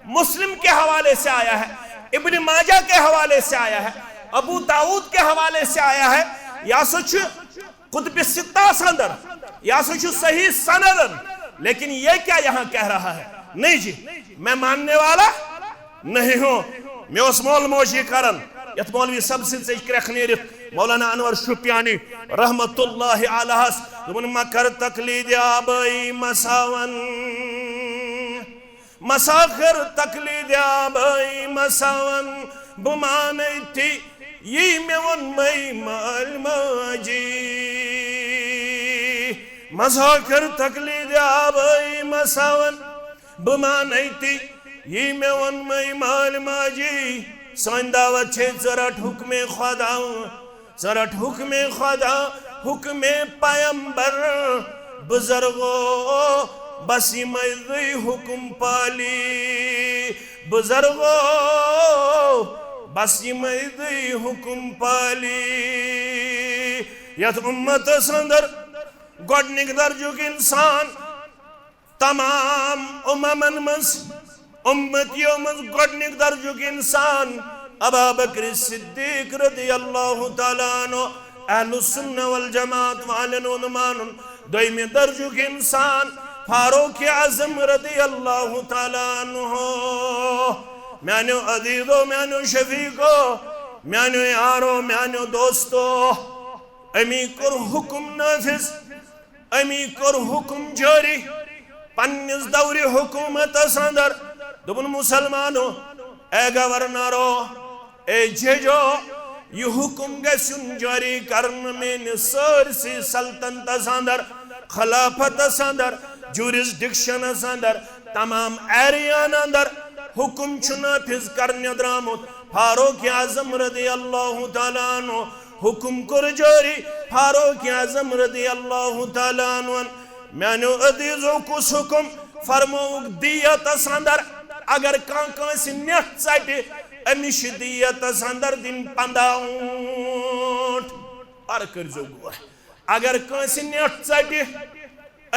मुस्लिम के हवाले से आया है इब्न माजा के हवाले से आया है अबू दाऊद के हवाले से आया है या सच कुतुब सित्ता अंदर या सच सही सनदन लेकिन ये क्या यहां कह रहा है नहीं जी मैं मानने वाला नहीं हूं मैं उस मोल मोशी करन यत मौलवी सबसे क्रखनेर मौलाना अनवर शुपियानी रहमतुल्लाहि अलैह दुबन मकर तकलीद आबई मसावन मसाखर तकलीद आबई मसावन बुमाने थी ये मेवन मई माल माजी मसाखर तकलीद आबई मसावन बुमाने थी ये मेवन मई माल माजी संदावत छे जरट हुक्मे खुदा जरट हुक्मे खुदा हुक्मे पैगंबर बुजुर्गो बस यमई हुकुम पाली बुजुर्गो बस यमई हुकुम पाली यथ उम्मत अंदर गोडनिक दर्जुक इंसान तमाम उम्मन मज उम्मतियों मज गोडनिक दर्जुक इंसान अबू बकर सिद्दीक रज़ियल्लाहु तआला अन्हु अहलुस सुन्नह वल जमात वालन मानुन दोयमे दर्जुक इंसान फारूक आज़म रज़ियल्लाहु तआला अन्हु म्यानो अजीजो म्यानो शफीको म्यानो यारो म्यानो दोस्तो अमी कर हुकुम नाफिज अमी कर हुकुम जारी पन्निस दौरे हुकूमत अंदर दोपन मुसलमानो ए गवर्नरो ए जजो यह हुकुम गुन जारी करन मेन सरसी सल्तनत अंदर खिलाफत अंदर जुरिस्डिक्शन अंदर तमाम एरियान अंदर हुकुम नाफिज करने द्रामुत फारूक आज़म रज़ियल्लाहु तआला अन्हु हुकुम कर जारी फारूक आज़म रज़ियल्लाहु तआला अन्हु म्यानो अदीजो कुस हुकुम फरमोक दियत अंदर अगर कांसी नेट चटे अमिश दियत अंदर दिन 15 ऊंट पर करजो गौर अगर कांसी नेट चटे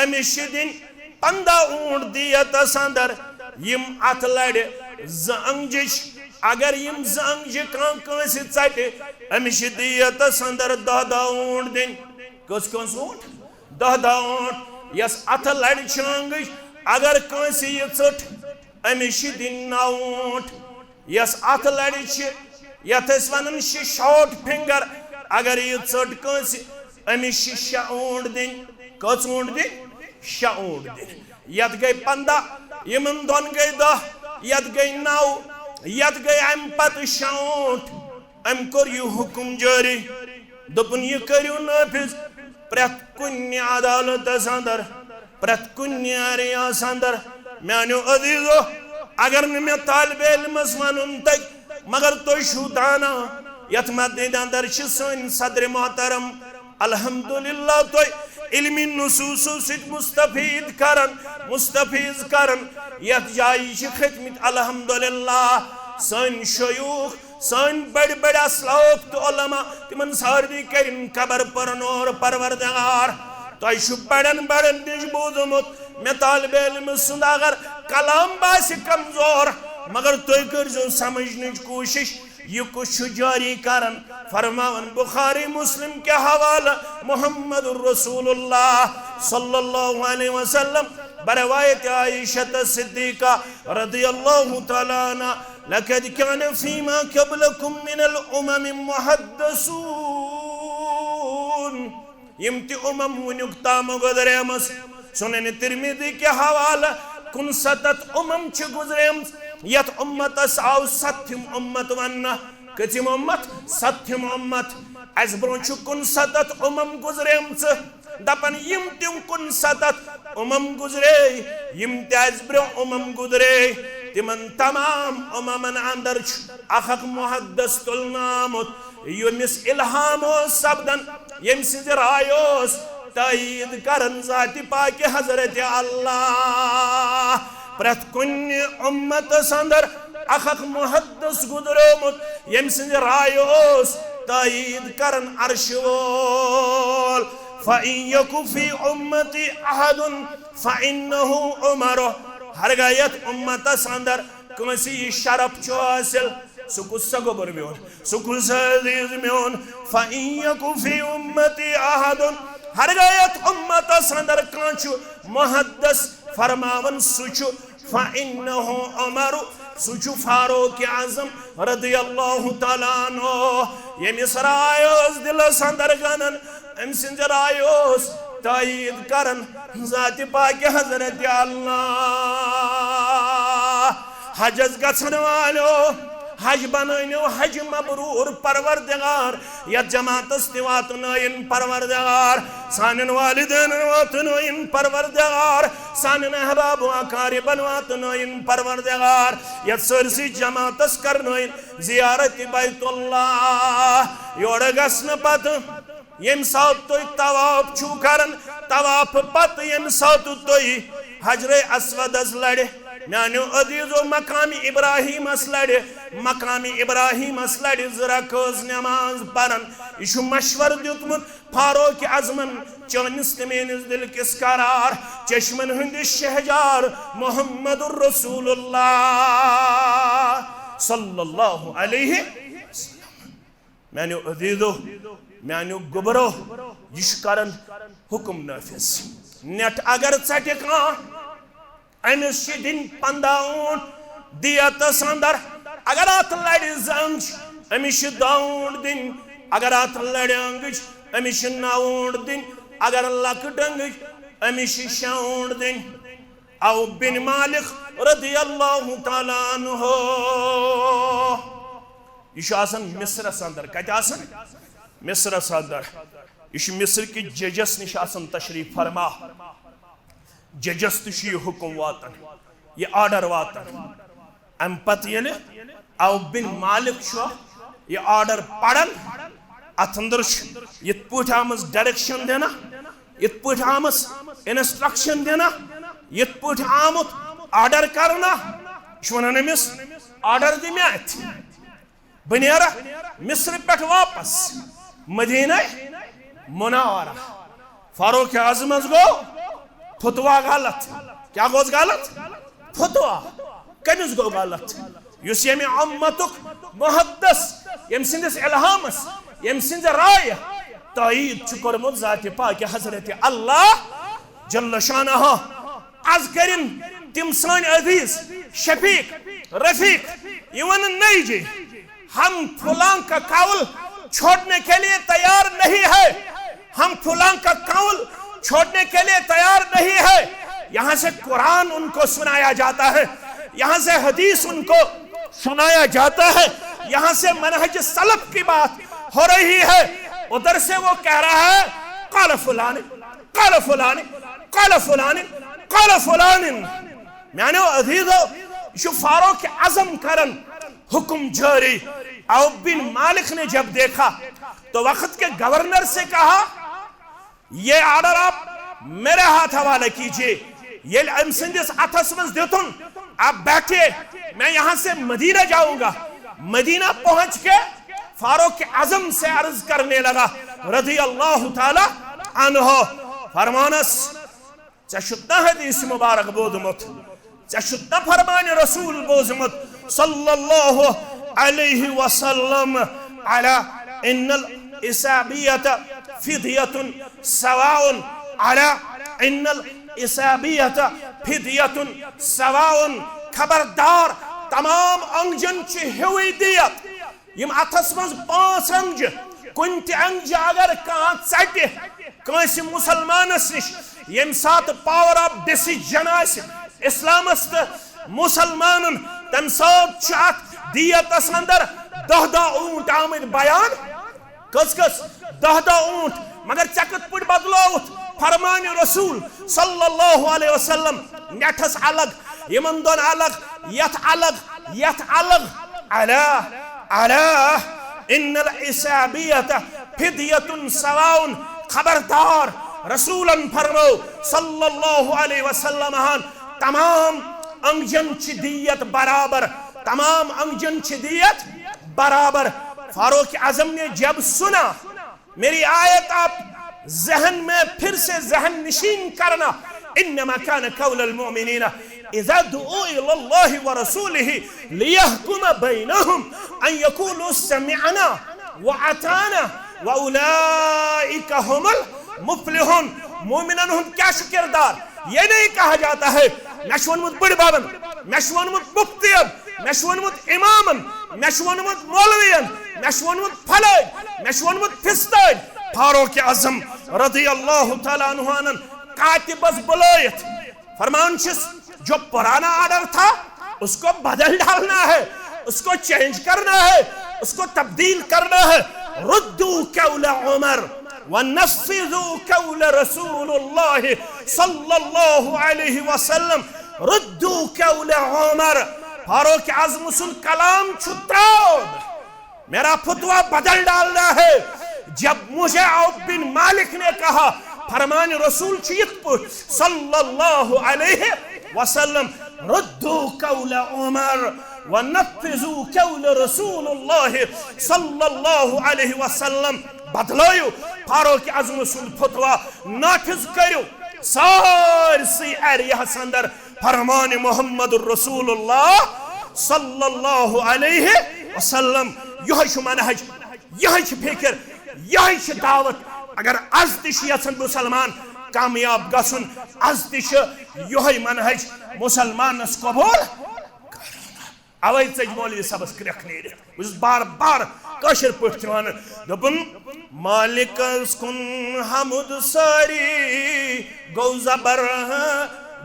अमिश दिन 15 ऊंट दियत अंदर यम अत लड़े अंजिश अगर यम अंज कांसी चटे अमिश दियत अंदर 10 ऊंट दिन कस ऊंट 10 ऊंट यस अथ लड़ चंग अगर कंसी ये चट अमिश दिन 9 ऊंट यस अथ लड़ यथ वन शॉर्ट फिंगर अगर ये चट कंसी अमिश 6 ऊंट दिन कस ऊंट दिन 6 ऊंट दिन यथ गई 15 यमन दोन गई 10 यथ गई 9 यथ गई अम पत 6 ऊंट अम कर यह हुकुम जारी दोपन यह करियो नाफिज प्रत कुन अदालत अंदर प्रत कुन एरियास अंदर म्यानो अजीजो अगर मे तालिब इल्मस वनुन तक मगर तुम छू दाना यथ मस्जिद अंदर सन सदर मोहतरम अल्हम्दुलिल्लाह तो इल्मी नुसूसो सित मुस्तफीद करन यथ जाय खतमित अल्हम्दुलिल्लाह सन शयूख सन बड़ बड़ असलाफ तो उलमा तिमन सारदी करिन कबर परन और परवरदिगार तो बड़न बड़न निश बोजमुत मे तालिब इल्म सुंद अगर कलाम बास कमजोर मगर तुम कर समझन कोशिश यह कुछ जारी करन फरमावन बुखारी मुस्लिम के हवाला मुहम्मदुर रसूलुल्लाह सल्लल्लाहु अलैहि वसल्लम बरवायत आयशा सिद्दीका रज़ियल्लाहु तआला अन्हा लक़द कान फीमा क़ब्लकुम मिनल उमम मुहद्दसून यमति उमम वनुक ताम गुजरेमस सुनन तिरमिज़ी के हवाला 69 उमम छ गुजरेम यत उम्मत आव सत्यम उम्मत वन्ना कथिम उम्मत सत्यम उम्मत अस ब्रो 69 उमम गुजरेम दपन यम तिम 69 उमम गुजरे यम तस ब्रो उमम गुजरे तिमन तमाम उममन अंदर अख मुहद्दस तुलनामुत यमिस इल्हाम सब्दन यम सिज रायोस तायीद करन जाति पाक हजरत अल्लाह प्रत कुन उम्मत अंदर अख मुहद्दस गुजरोमुत यम सिज रायोस तायीद करन अर्श वोल फ़इन यकु फी उम्मती अहदुन फ़इन्नहु उमर हरगयत उम्मत अंदर कंसी शरफ हासिल सुकुस गोबर मोन सुकुस अजीज मोन फ़इन यकु फी उम्मती अहदुन हरगयत उम्मत अंदर कांचु मुहद्दस फरमावन सुचु फ़इन्नहु उमर सुचु फारूक आज़म रज़ियल्लाहु तआला अन्हु यमिस रायोस दिलस अंदर गनन अम सिंज रायोस तायीद करन जाति पाक हजरत अल्लाह हजस गछन वालो हज बनयो हज मबरूर परवरदिगार या जमातस वातन परवरदिगार सानन वालिदैन वातन परवरदिगार सानन अहबाब अकारिबन वातन परवरदिगार या सरसी जमातस करन जियारत बैतुल्लाह योड़ गसन पत यम सात तुम तवाफ छु करन तवाफ पत यम सात तुम हजरे अस्वद लड़े मानो अजीजो मकामी इब्राहिम लड़े मकामी इब्राहिम लड़े जरा कज नमाज परन यह मशवर दुतमुत फारूक आजमन चनिस मेनिस दिल किस करार चश्मन हंदिस शहजार मोहम्मदुर रसूलुल्लाह सल्लल्लाहु अलैहि वसल्लम। मानो अजीजो मानो गुबरो यह करन हुक्म नाफिज नेट अगर चटे अमिस दिन 15 ऊंट दियतस अंदर अगर अत लड़ जंग अमिस 2 ऊंट दिन अगर अत लड़ अंगज अमिस 9 ऊंट दिन अगर लकट अंगज अमिस 6 ऊंट दिन। औ बिन मालिक रदियल्लाहु ताला अन्हु यह मिस्रस अंदर कत मिस्रस अंदर यह मिस्र कि जजस निश तशरीफ फरमा जजस तो हुक्म वातन यह आर्डर वातन अम पत औ बिन मालिक यह आर्डर पढ़न अत अंदर यथ पे आमस डायरेक्शन देना यथ पे आमस इंस्ट्रक्शन देना यथ पे आमुत आर्डर करना वन अमिस आर्डर दि मे अत बह नेरा मिस्र पे वापस मदीना मुनव्वरा फारूक आज़म गो फतवा गलत क्या गोस गलत फतवा कमिस गो गलत युस यमे उम्मतुक मुहद्दस यम सिंदस इल्हामस यम सिंद राय तायीद छु करमुत जात पाक हजरत अल्लाह जल्ल शानह आज करिन तिम सान अजीज शफीक रफीक इवन नहीं जी हम फलां का कौल छोड़ने के लिए तैयार नहीं है हम फलां का कौल छोड़ने के लिए तैयार नहीं है। यहाँ से कुरान उनको सुनाया जाता है यहाँ से हदीस उनको सुनाया जाता है यहाँ से मनहज सलफ की बात हो रही है उधर से वो कह रहा है काल फलाने काल फलाने काल फलाने काल फलाने मैंने अजीजो यह फारूक आज़म करन हुक्म जारी। औ बिन मालिक ने जब देखा तो वक्त के गवर्नर से कहा ये आर्डर आप मेरे हाथ हवाले कीजिए ये अथस मज दितुन आप बैठे मैं यहां से मदीना जाऊंगा। मदीना पहुंच के फारूक आज़म से अर्ज करने लगा रज़ी अल्लाह ताला अन्हु फरमानस चशुत्ता हदीस मुबारक बोधमुत चशुत्ता फरमान रसूल बोधमुत सल्लल्लाहु अलैहि वसल्लम अला इन्नल इसाबियत फिदियतुन सवाउन अला इन्नल इसाबियत फिदियतुन सवाउन खबरदार तमाम अंगजन ची हुई दियत यम अथस मज 5 अंगज कुन ते अंगज अगर कां चटे कांस मुसलमानस निश यम सात पावर ऑफ डिसीजन आस इस्लामस मुसलमानन तम सात चात दियतस अंदर 10 ऊंट आमद बयान कस कस 10 ऊंट मगर चकत पुट बदलोत फरमान रसूल सल्लल्लाहु अलैहि वसल्लम नेठस अलग यमन दोन अलग यथ अलग अला अला इन्नल इसाबियत फिदियतुन सवाउन खबरदार रसूलन फरमो सल्लल्लाहु अलैहि वसल्लम तमाम अंगजन ची दियत बराबर तमाम अंगजन ची दियत बराबर। फारूक आज़म ने जब सुना मेरी आयत आप जहन में फिर से जहन नशीन करना इन्नमा कान कौलुल मुमिनीन इज़ा दुऊ इलल्लाहि व रसूलिहि लियहकुम बैनहुम अन यकूलू समिअना व अताना व उलाइका हुमुल मुफ्लिहून। मोमिनन हुन क्या किरदार ये नहीं कहा जाता है नशवनमुत बड़ बाबन नशवनमुत मुफ्तियन नशवनमुत इमामन नशवनमुत मौलवियन नशवनमुत फलय नशवनमुत फिस्ताय। फारूक आज़म रज़ियल्लाहु ताला अन्हु कातिबस बुलायत फरमान जो पुराना ऑर्डर था उसको बदल डालना है उसको चेंज करना है उसको तब्दील करना है। रुद्दू कौल उमर वनफ़िज़ू कौल रसूलुल्लाह सल्लल्लाहु अलैहि वसल्लम रुद्दू कौल उमर। फारूक आज़म सुन कलाम छुत्राओ मेरा फतवा बदल डालना है। जब मुझे औफ बिन मालिक ने कहा फरमान रसूल सल्लल्लाहु अलैहि वसल्लम रुद्दू कौल उमर व नफिजू कौल रसूलुल्लाह सल्लल्लाहु अलैहि वसल्लम बदलायो फारूक आज़म सुंद फतवा नाफिज करो सारसी एरियास अंदर फरमान मोहम्मद रसूलुल्लाह सल्लल्लाहु अलैहि वसल्लम यह मनहज यह फिक्र यह दावत अगर आज तन मुसलमान कामयाब गसन आज तह मनहज मुसलमान कबूल अवे चज मौलवी सबस क्रख नीर बार बार कशर पठ वन दोपन मालिकस कुन हमुद सारी गौ जबर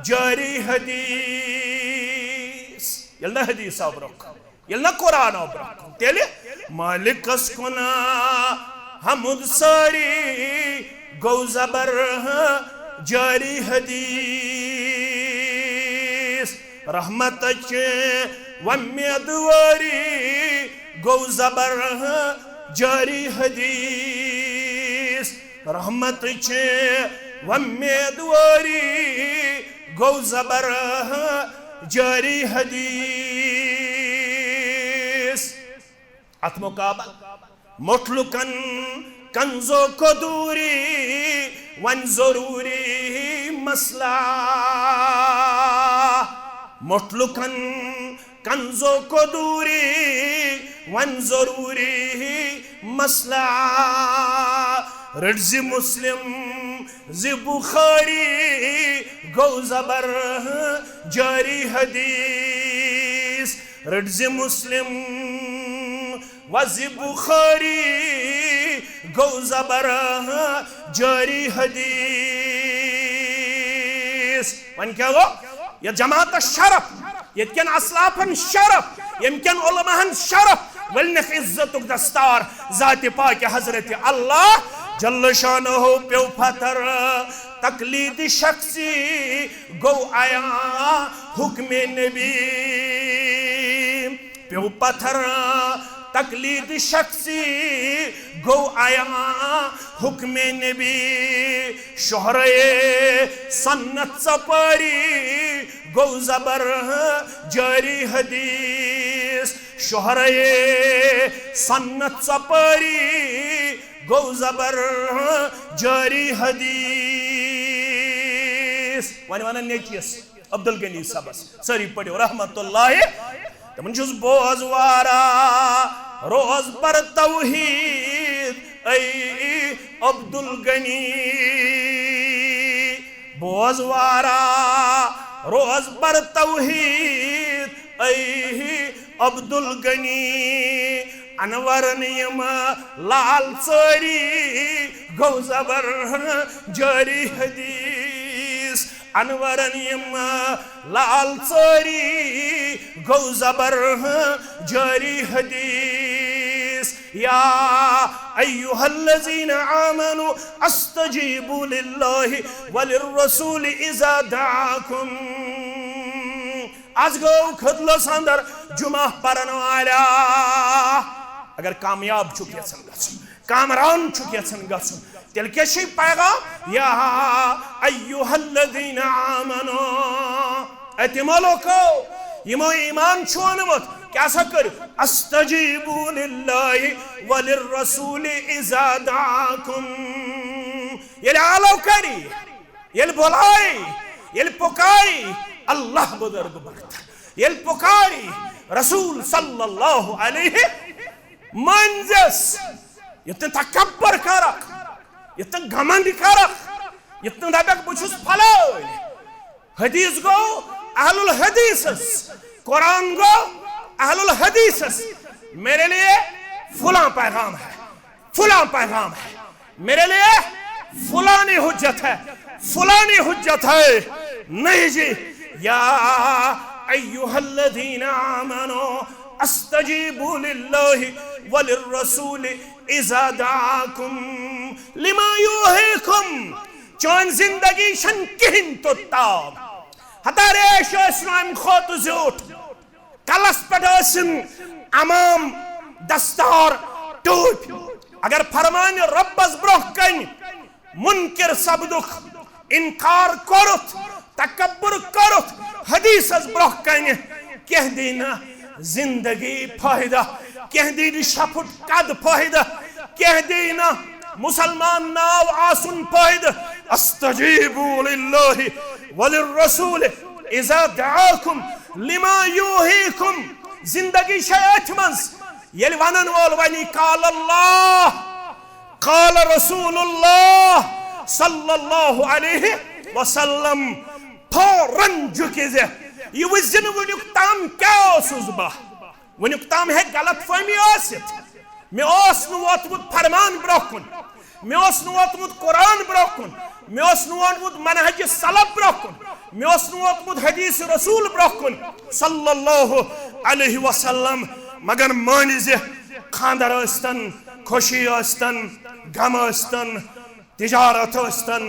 जारी हदीस यल्ना हदीस आव ब्रोक यल्ना कुरान आव ब्रोक तेले मालिकस कुन हमुद सारी गौ जबर जारी हदीस रहमत वम्यदवारी गौ जबर जारी हदीस रहमत वम्यदवारी गौ जबर जारी हदीस अत मुकाबल मुतलुकन कंजो को दूरी वन जरूरी मसला मुतलुकन कंजो को दूरी वन जरूरी मसला रज़ मुस्लिम ज़ बुखारी गौ जबर जारी हदीस रज़ मुस्लिम वज़ बुखारी गौ जबर जारी हदीस वन क्या गो ये जमात शरफ यन असलाफन शरफ यमकन उलमाहन शरफ वलनख इज्जत दस्तार जात पाक हजरत अल्लाह जल्ल शानहु प्यो फतर तकलीद शख्सी गौ आया हुक्म नबी प्यो पत्थर तकलीद शख्सी गौ आया हुक्म नबी शोहरे सन्नत सपारी गौ जबर जारी हदीस शोहरे सन्नत सपारी गौ जबर जारी हदीस वन वन नेचियस अब्दुल गनी सबस सरी पढ़ो रहमतुल्लाह तमन जुज बोजवारा रोज पर तौहीद ऐ अब्दुल गनी बोजवारा रोज पर तौहीद ऐ अब्दुल गनी अनवर नियम लाल चरी गौ जबर जारी हदीस अनवर नियम लाल चरी गौ जबर जारी हदीस या अय्युहल्लज़ीना आमनु अस्तजीबु लिल्लाहि वलिर्रसूल इज़ा दआकुम आज गो खदलस अंदर जुमा परन वाला अगर कामयाब चुके कामरान चुके तेल क्या पैगाम या अय्युहल्लज़ीना आमनु अतिमो लोको यमो ईमान छोनमत क्या सा कर अस्तजीबु लिल्लाहि वलिर्रसूल इज़ा दआकुम ये आलो करी ये बुलाई ये पुकारी अल्लाह बुजुर्ग बरता ये पुकारी रसूल सल्लल्लाहु अलैहि मंजस यतन तकब्बर करक यतन घमंड करक यतन दबक बुछुस फलाय हदीस गो अहलुल हदीसस कुरान गो अहलुल हदीसस मेरे लिए फुला पैगाम है मेरे लिए फुलानी हुज्जत है नहीं जी या अय्युहल्लज़ीना आमनु अस्तजीबु लिल्लाहि वलिर्रसूल इज़ा दआकुम लिमा युहीकुम चौन जिंदगी शन किहिन तो ताब हतारे इस्लाम खोत जोट कलस पडसन अमाम दस्तार टूट अगर फरमान रब्बस ब्रोह कन मुनकिर सब्दुख इनकार करुत तकब्बुर करुत हदीसस ब्रोह कन कह दीना जिंदगी फायदा कह दी शफुट कद फायदा कह दीना मुसलमान नाव आसुन फायदा अस्तजीबू लिल्लाहि वलिर्रसूल इज़ा दआकुम लिमा युहीकुम जिंदगी शयअतमंस येल वनन वोल वनी काल अल्लाह काल रसूलुल्लाह सल्लल्लाहु अलैहि वसल्लम फौरन झुके जे ये वजन वनुक ताम क्या ओसुस बा वनुक ताम है गलत फहमी आसित मे ओस नु वोतमुत फरमान ब्रोकुन मे ओस नु वोतमुत कुरान ब्रोकुन मे ओस नु वोतमुत मनहज सलफ ब्रोकुन मे ओस नु वोतमुत हदीस रसूल ब्रोकुन सल्लल्लाहु अलैहि वसल्लम मगर मानि जे खानदार अस्तन खुशी अस्तन गम अस्तन तिजारत अस्तन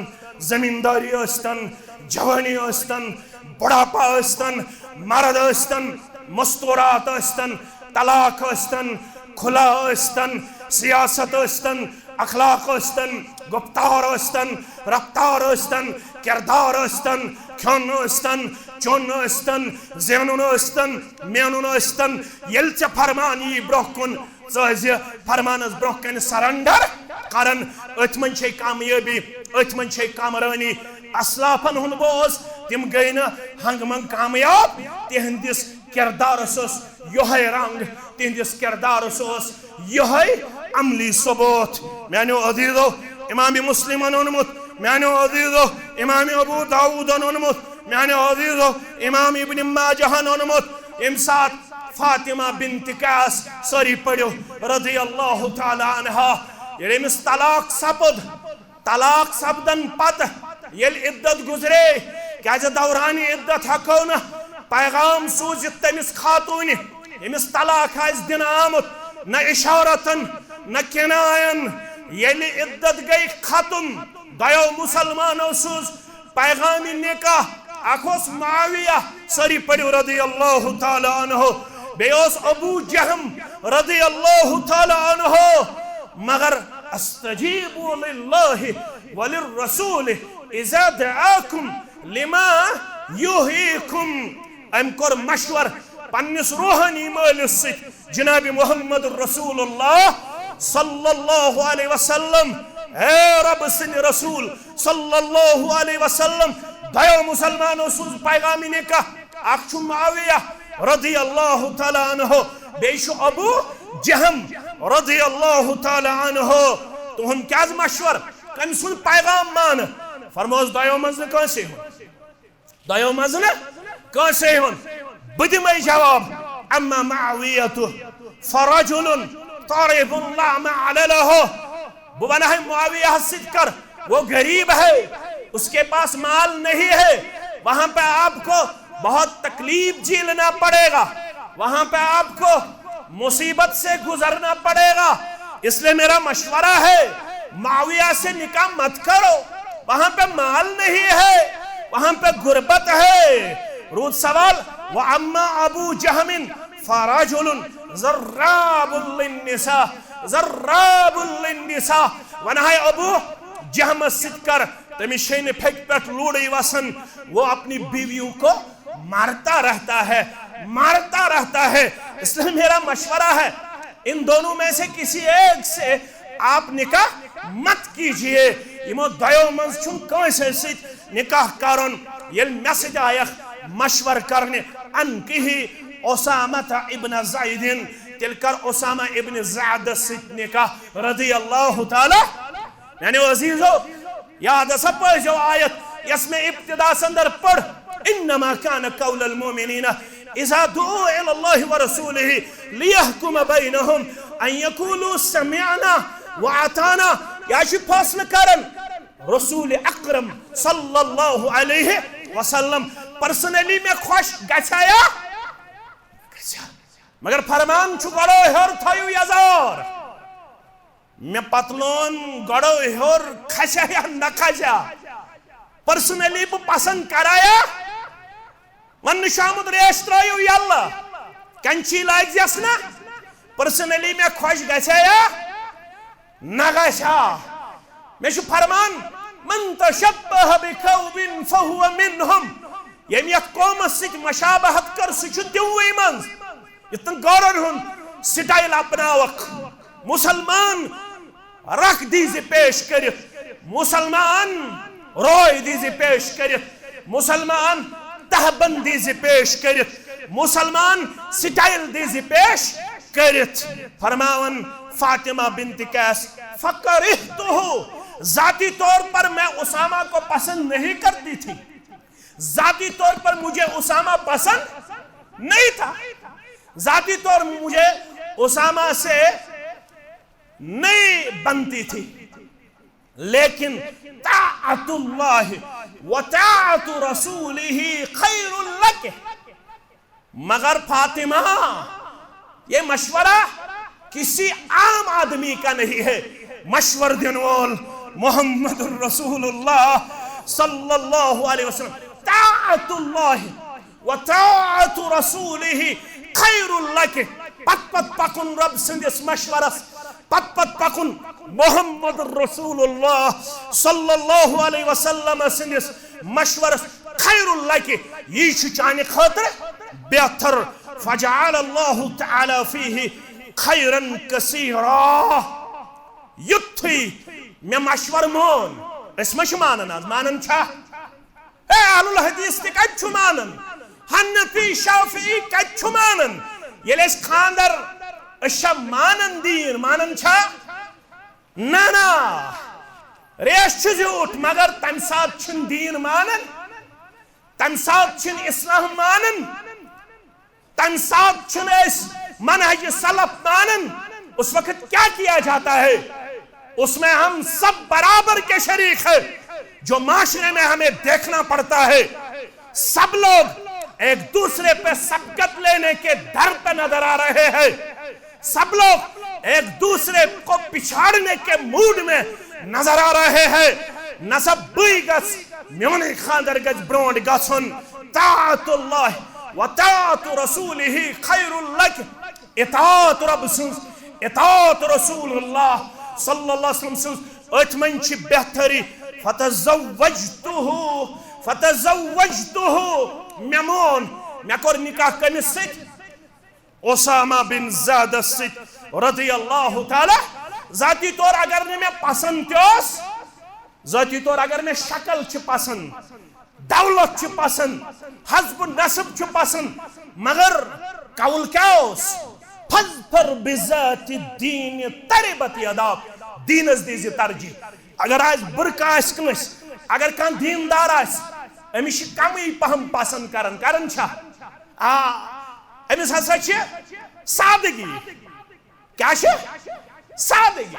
जमींदारी अस्तन जवानी अस्तन बुढ़ापा अस्तन मर्द अस्तन मस्तूरात अस्तन तलाक अस्तन खुला अस्तन सियासत अस्तन अखलाक अस्तन गुप्तार अस्तन रफ्तार अस्तन किरदार अस्तन ख्योन अस्तन चोन अस्तन ज़ेनुन अस्तन मेनुन अस्तन येल च फरमान यी ब्रोकुन ज़ फरमानस ब्रोकन सरेंडर कारण अथमन छे कामयाबी अथमन छे कामरानी असलाफन हुन बोस तिम गई न हंगमंग कामयाब तिहंदिस किरदारस योहे रंग तिहंदिस किरदारस योहे अमली सबूत म्यानो अदीदो इमाम मुस्लिम ओनमुत म्यानो अदीदो इमाम अबू दाऊद ओनमुत म्यानो अदीदो इमाम इब्न माजाह ओनमुत इमसात फातिमा बिन्त कास सरी पड़ो रज़ियल्लाहु ताला अन्हा येमिस तलाक सपदन पत येल इद्दत गुजरे क्या दौरान इद्दत हको न पैगाम सूजित तमिस खातून यमिस तलाक आस दिन आमुत न इशारतन न किनायन येल इद्दत गई खत्म दयो मुसलमानों सूज पैगामी निकाह अखोस मुआविया सरी पड़ो रज़ियल्लाहु ताला अन्हु बेओस अबू जहम रज़ियल्लाहु ताला अन्हु मगर अस्तजीबू लिल्लाहि वलिर्रसूल इज़ा दआकुम लिमा युहीकुम अम कोर मशवर पन्निस रूहानी मालिस सित जनाब मुहम्मद रसूलुल्लाह सल्लल्लाहु अलैहि वसल्लम है रब सिन रसूल सल्लल्लाहु अलैहि वसल्लम दयो मुसलमानों सुज पैगामी ने का अक्षु मुआविया रज़ियल्लाहु ताला अन्हु बेशु अबू जहम रज़ियल्लाहु ताला अन्हु तुहन क्या मशवर कम सुन पैगाम मान फरमोस दयो मज कैसे हो दयो मज कैसे हो बदिम जवाब अम्मा मुआवियतु फरजुलन तरिबुल्लाह मअललहु बुबना है मुआविया हसिद कर वो गरीब है उसके पास माल नहीं है वहां पे आपको बहुत तकलीफ झेलना पड़ेगा वहां पे आपको मुसीबत से गुजरना पड़ेगा इसलिए मेरा मशवरा है मुआविया से निकाह मत करो वहां पे माल नहीं है वहां पे गुर्बत है रूद सवाल व अम्मा अबू जहमिन फरजुलन ज़र्राबुल लिन्निसा वना है अबू जहम सिदकर तमी शेन फेक पेट लूड़ी वसन वो अपनी बीवियों को मारता रहता है इसलिए मेरा मशवरा है इन दोनों में से किसी एक से आप निकाह मत कीजिए इमो दयो मंज छुन कैसे सित निकाह करन येल मैसेज आया मशवर करने अनकिही उसामा इब्न ज़ैदिन तिलकर उसामा इब्न ज़ैद सित निकाह रज़ियल्लाहु ताला यानी अजीजो याद सब जो आयत इसमें इब्तिदा संदर पढ़ इन्नमा कान कौलल मुमिनीना इज़ा दुऊ इलल्लाहि व रसूलिही लियहकुम बैनहुम अन यकूलू समिअना व अताना याशी फैसला करन रसूल अकरम सल्लल्लाहु अलैहि वसल्लम पर्सनली में खुश गछाया मगर फरमान छु गड़ो हर थयु यजार मैं पतलोन गड़ो हर खशया न खशा पर्सनली बु पसंद कराया वन शामुद रेश त्रयु यल्ला कंची लाग जसना पर्सनली में खुश गछाया न गछा मैं छु फरमान मन तशब्बह बिक़ौमिन फहुव मिनहुम, यम यथ कौमस सित मशाबहत कर सह तिवै मज यतन गौरन हुन स्टाइल अपनावक। मुसलमान रख दीज पेश करित, मुसलमान रोय दीज पेश करित, मुसलमान तहबन दीज पेश करित, मुसलमान स्टाइल दीज पेश करित। फरमावन फातिमा बिन्त कैस फकरिहतुहु, जाती तौर पर मैं उसामा को पसंद नहीं करती थी, जाती तौर पर मुझे उसामा पसंद नहीं था, जाती तौर मुझे उसामा से नहीं बनती थी, लेकिन ताअतुल्लाह व ताअतु रसूलिही खैरुल लक। मगर फातिमा, ये मशवरा किसी आम आदमी का नहीं है, मशवर देने वाल मोहम्मदुर रसूलुल्लाह सल्लल्लाहु अलैहि वसल्लम। ताअतुल्लाह व ताअतु रसूलिही खैरुल लक। पत पत पकुन रब संदिस मशवरस, पत पत पकुन मोहम्मदुर रसूलुल्लाह सल्लल्लाहु अलैहि वसल्लम संदिस मशवरस खैरुल लक, ये चाने खातिर बेहतर। फजअल अल्लाहु तआला फीही खैरन कसीरा। युथी मे मशवर मोन इसमें मानन आज मानन छा ए अहलुल हदीस ते कछु मानन, हनफी शाफी कछु मानन, ये खानदर अच्छा मानन दीन मानन छा ना ना रेश झूठ। मगर तम साथ छिन दीन मानन, तम साथ छिन इस्लाम मानन, तम साथ छिन मनहज सलफ मानन। उस वक्त क्या किया जाता है, उसमें हम सब बराबर के शरीक हैं। जो माशरे में हमें देखना पड़ता है, सब लोग एक दूसरे पे सबकत लेने के दर पे नजर आ रहे हैं, सब लोग एक दूसरे को पिछाड़ने के मूड में नजर आ रहे हैं। नसब बुई गस म्योने खानदर गज ब्रोंड गसन। ताअतुल्लाह व ताअतु रसूलिही खैरुल लक। इताअत रब सुन, इताअत रसूलुल्लाह सल्लल्लाहु अलैहि वसल्लम अतमन छ बेहतरी। फतज़व्वजतुहु फतज़व्वजतुहु, मेमोन मे कोर निकाह कमिस सित, उसामा बिन ज़ैद सित रज़ियल्लाहु ताला। जाती तौर अगर ने मैं पसंद त्योस, जाती तौर अगर मैं शक्ल छ पसंद, दौलत छ पसंद, हस्ब नसब छ पसंद, मगर कौल क्या उस फज़फर बिज़ाति दीन तरिबत यदाक। दीनस दीज़ तरजी। अगर आज बुरका आस कस, अगर कान दीनदार आस, अमिस कमी पहम पसंद करन करन छा अमिस हसा छ सादगी। क्या छ सादगी।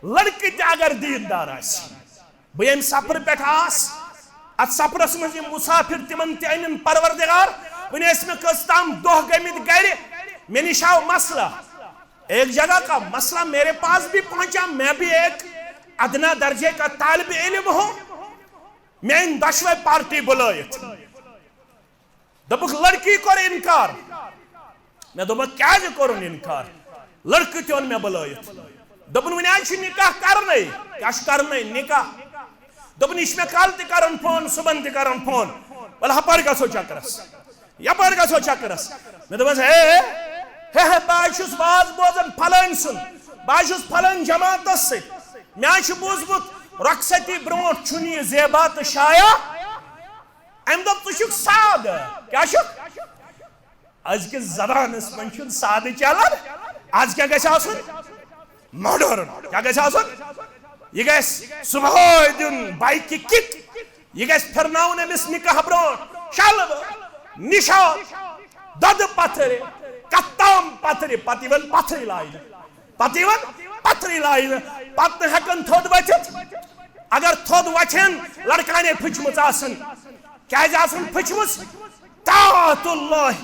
लड़की ते अगर दीनदार आस, बह यम सफर पे आस, अत सफरस मज मुसाफिर तिमन ते अन परवरदिगार वन मे कस ताम दोह गमित गर, मे निश आओ मसला, एक जगह का मसला मेरे पास भी पहुंचा। मैं भी एक अदना दर्जे का तालिब इल्म हूं। मैं इन दशवे पार्टी बुलायत, दबुक लड़की को इनकार। मैं दोबक क्या कर इनकार, लड़की तोन मैं बुलायत। दोपन वन निकाह करने, क्या करने निकाह। दोपन यह मे कल तन फोन, सुबह तन फोन, वल हपर गो चकरस, यपर गो चकरस। मे दोपस हे बस वाज बोजन फलान सुन, बस फलान जमात मे बोजमुत रखसती ब्रोट यह जेबा तो शाया। अम दोप तुक साद, क्या आज के जबानस मन साद चलान। आज क्या गसन मॉडर्न, क्या गसन यह गस सुबह दिन बाइक की किक, यह गस फिरनाउन अमिस निकाह ब्रोट शलब निशान दद पथरे कत्ताम पथरे पतिवन पथरी लाइन, पतिवन पथरी लाइन। पत हेकन थोद वचित, अगर थोद वचन लड़का ने फुचमुत आसन, क्या फुचमुस। ताअतुल्लाह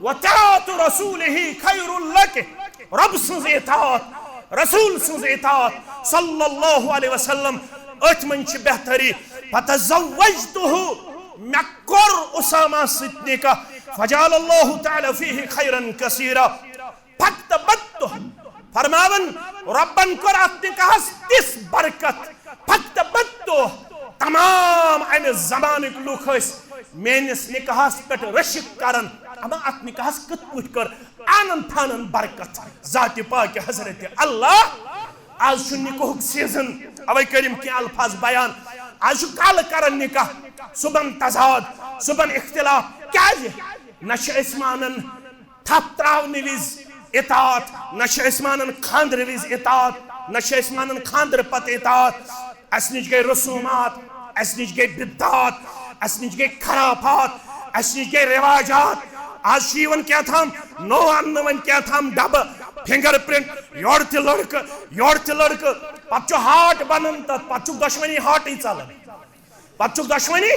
व ताअतु रसूलिही खैरुल लक। रब सुन इताअत, रसूल सुन इताअत सल्लल्लाहु अलैहि वसल्लम अतमन छ बेहतरी। फतज़व्वजतुहु, मैं कोर उसामा सित निकाह। फजअल अल्लाहु तआला फीही खैरन कसीरा। फतबत्तु, फरमावन रब्बन कर निकाह तिस बरकत। फतबत्तु, तमाम अमे जमानिक लुख मेनिस निकाहस पे रशिक करन अमा अत निकाहस कत पट कर आनन थानन बरकत जाति पाक हजरत अल्लाह आज निकाह सीजन अवे करीम के अल्फाज बयान आज कल कर निकाह सुबन तजाद सुबन इख्तिलाफ क्या नशमानन थप त्रावने विज इतात नशमानन खांदर विज इतात नशमानन खांदर पत इतात अस निश गई रसूमात अस निश गई बिदात अस निश गई खराफात अस निश गई रिवाजात आज शीवन क्या थाम नो अन्न वन क्या थाम डब फिंगरप्रिंट योर लड़क पचो हाट बनन तक पचो दुश्मनी हाट ही चलन पचो दुश्मनी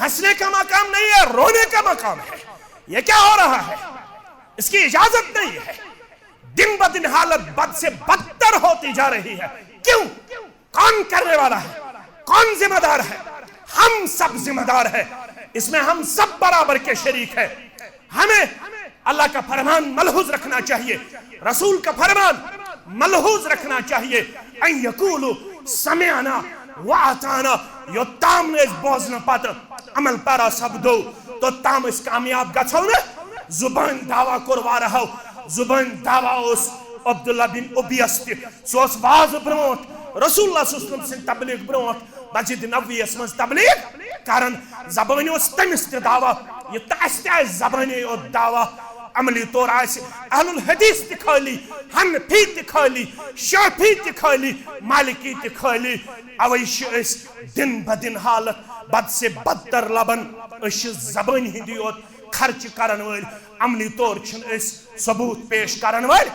हंसने का मकाम नहीं है रोने का मकाम है। ये क्या हो रहा है इसकी इजाजत नहीं है। दिन ब दिन हालत बद से बदतर होती जा रही है। क्यों? कौन करने वाला है? कौन जिम्मेदार है? हम सब जिम्मेदार है। इसमें हम सब बराबर के शरीक है। हमें अल्लाह का फरमान मलहूज रखना चाहिए, रसूल का फरमान मलहूज रखना चाहिए। अन यकूलु समिअना व अताना यो ताम ने बोझन पत अमल पारा सब्दो तो ताम इस कामयाब गछो ने जुबान दावा करवा रहा जुबान दावा उस अब्दुल्ला बिन उबियस सोस वाज ब्रोत रसूलुल्लाह सल्लल्लाहु अलैहि वसल्लम तबलीग ब्रोत मस्जिद नबवी मज तबलीग कारण जबानी उस तमिस दावा ये तस्ते जबानी ओ दावा अमली तौर अहलुल हदीस खाली हनफी खाली शाफी खाली मालिकी खाली अवै दिन ब दिन हालत बद से बदतर लबन जबानी हिंदी योत खर्च करन वल अमली तौर सबूत पेश करन वल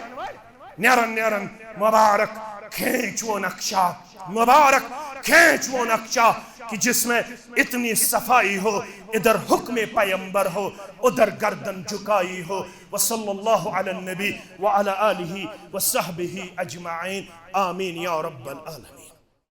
नेरन नेरन मुबारक खींच वो नक्शा मुबारक खींच वो नक्शा कि जिसमें इतनी सफाई हो, इधर हुक्म पैगंबर हो, उधर गर्दन झुकाई हो। वसल्लल्लाहु अला नबी व अला आलिहि व सहबिहि अजमाइन आमीन या रब्बल आलमीन।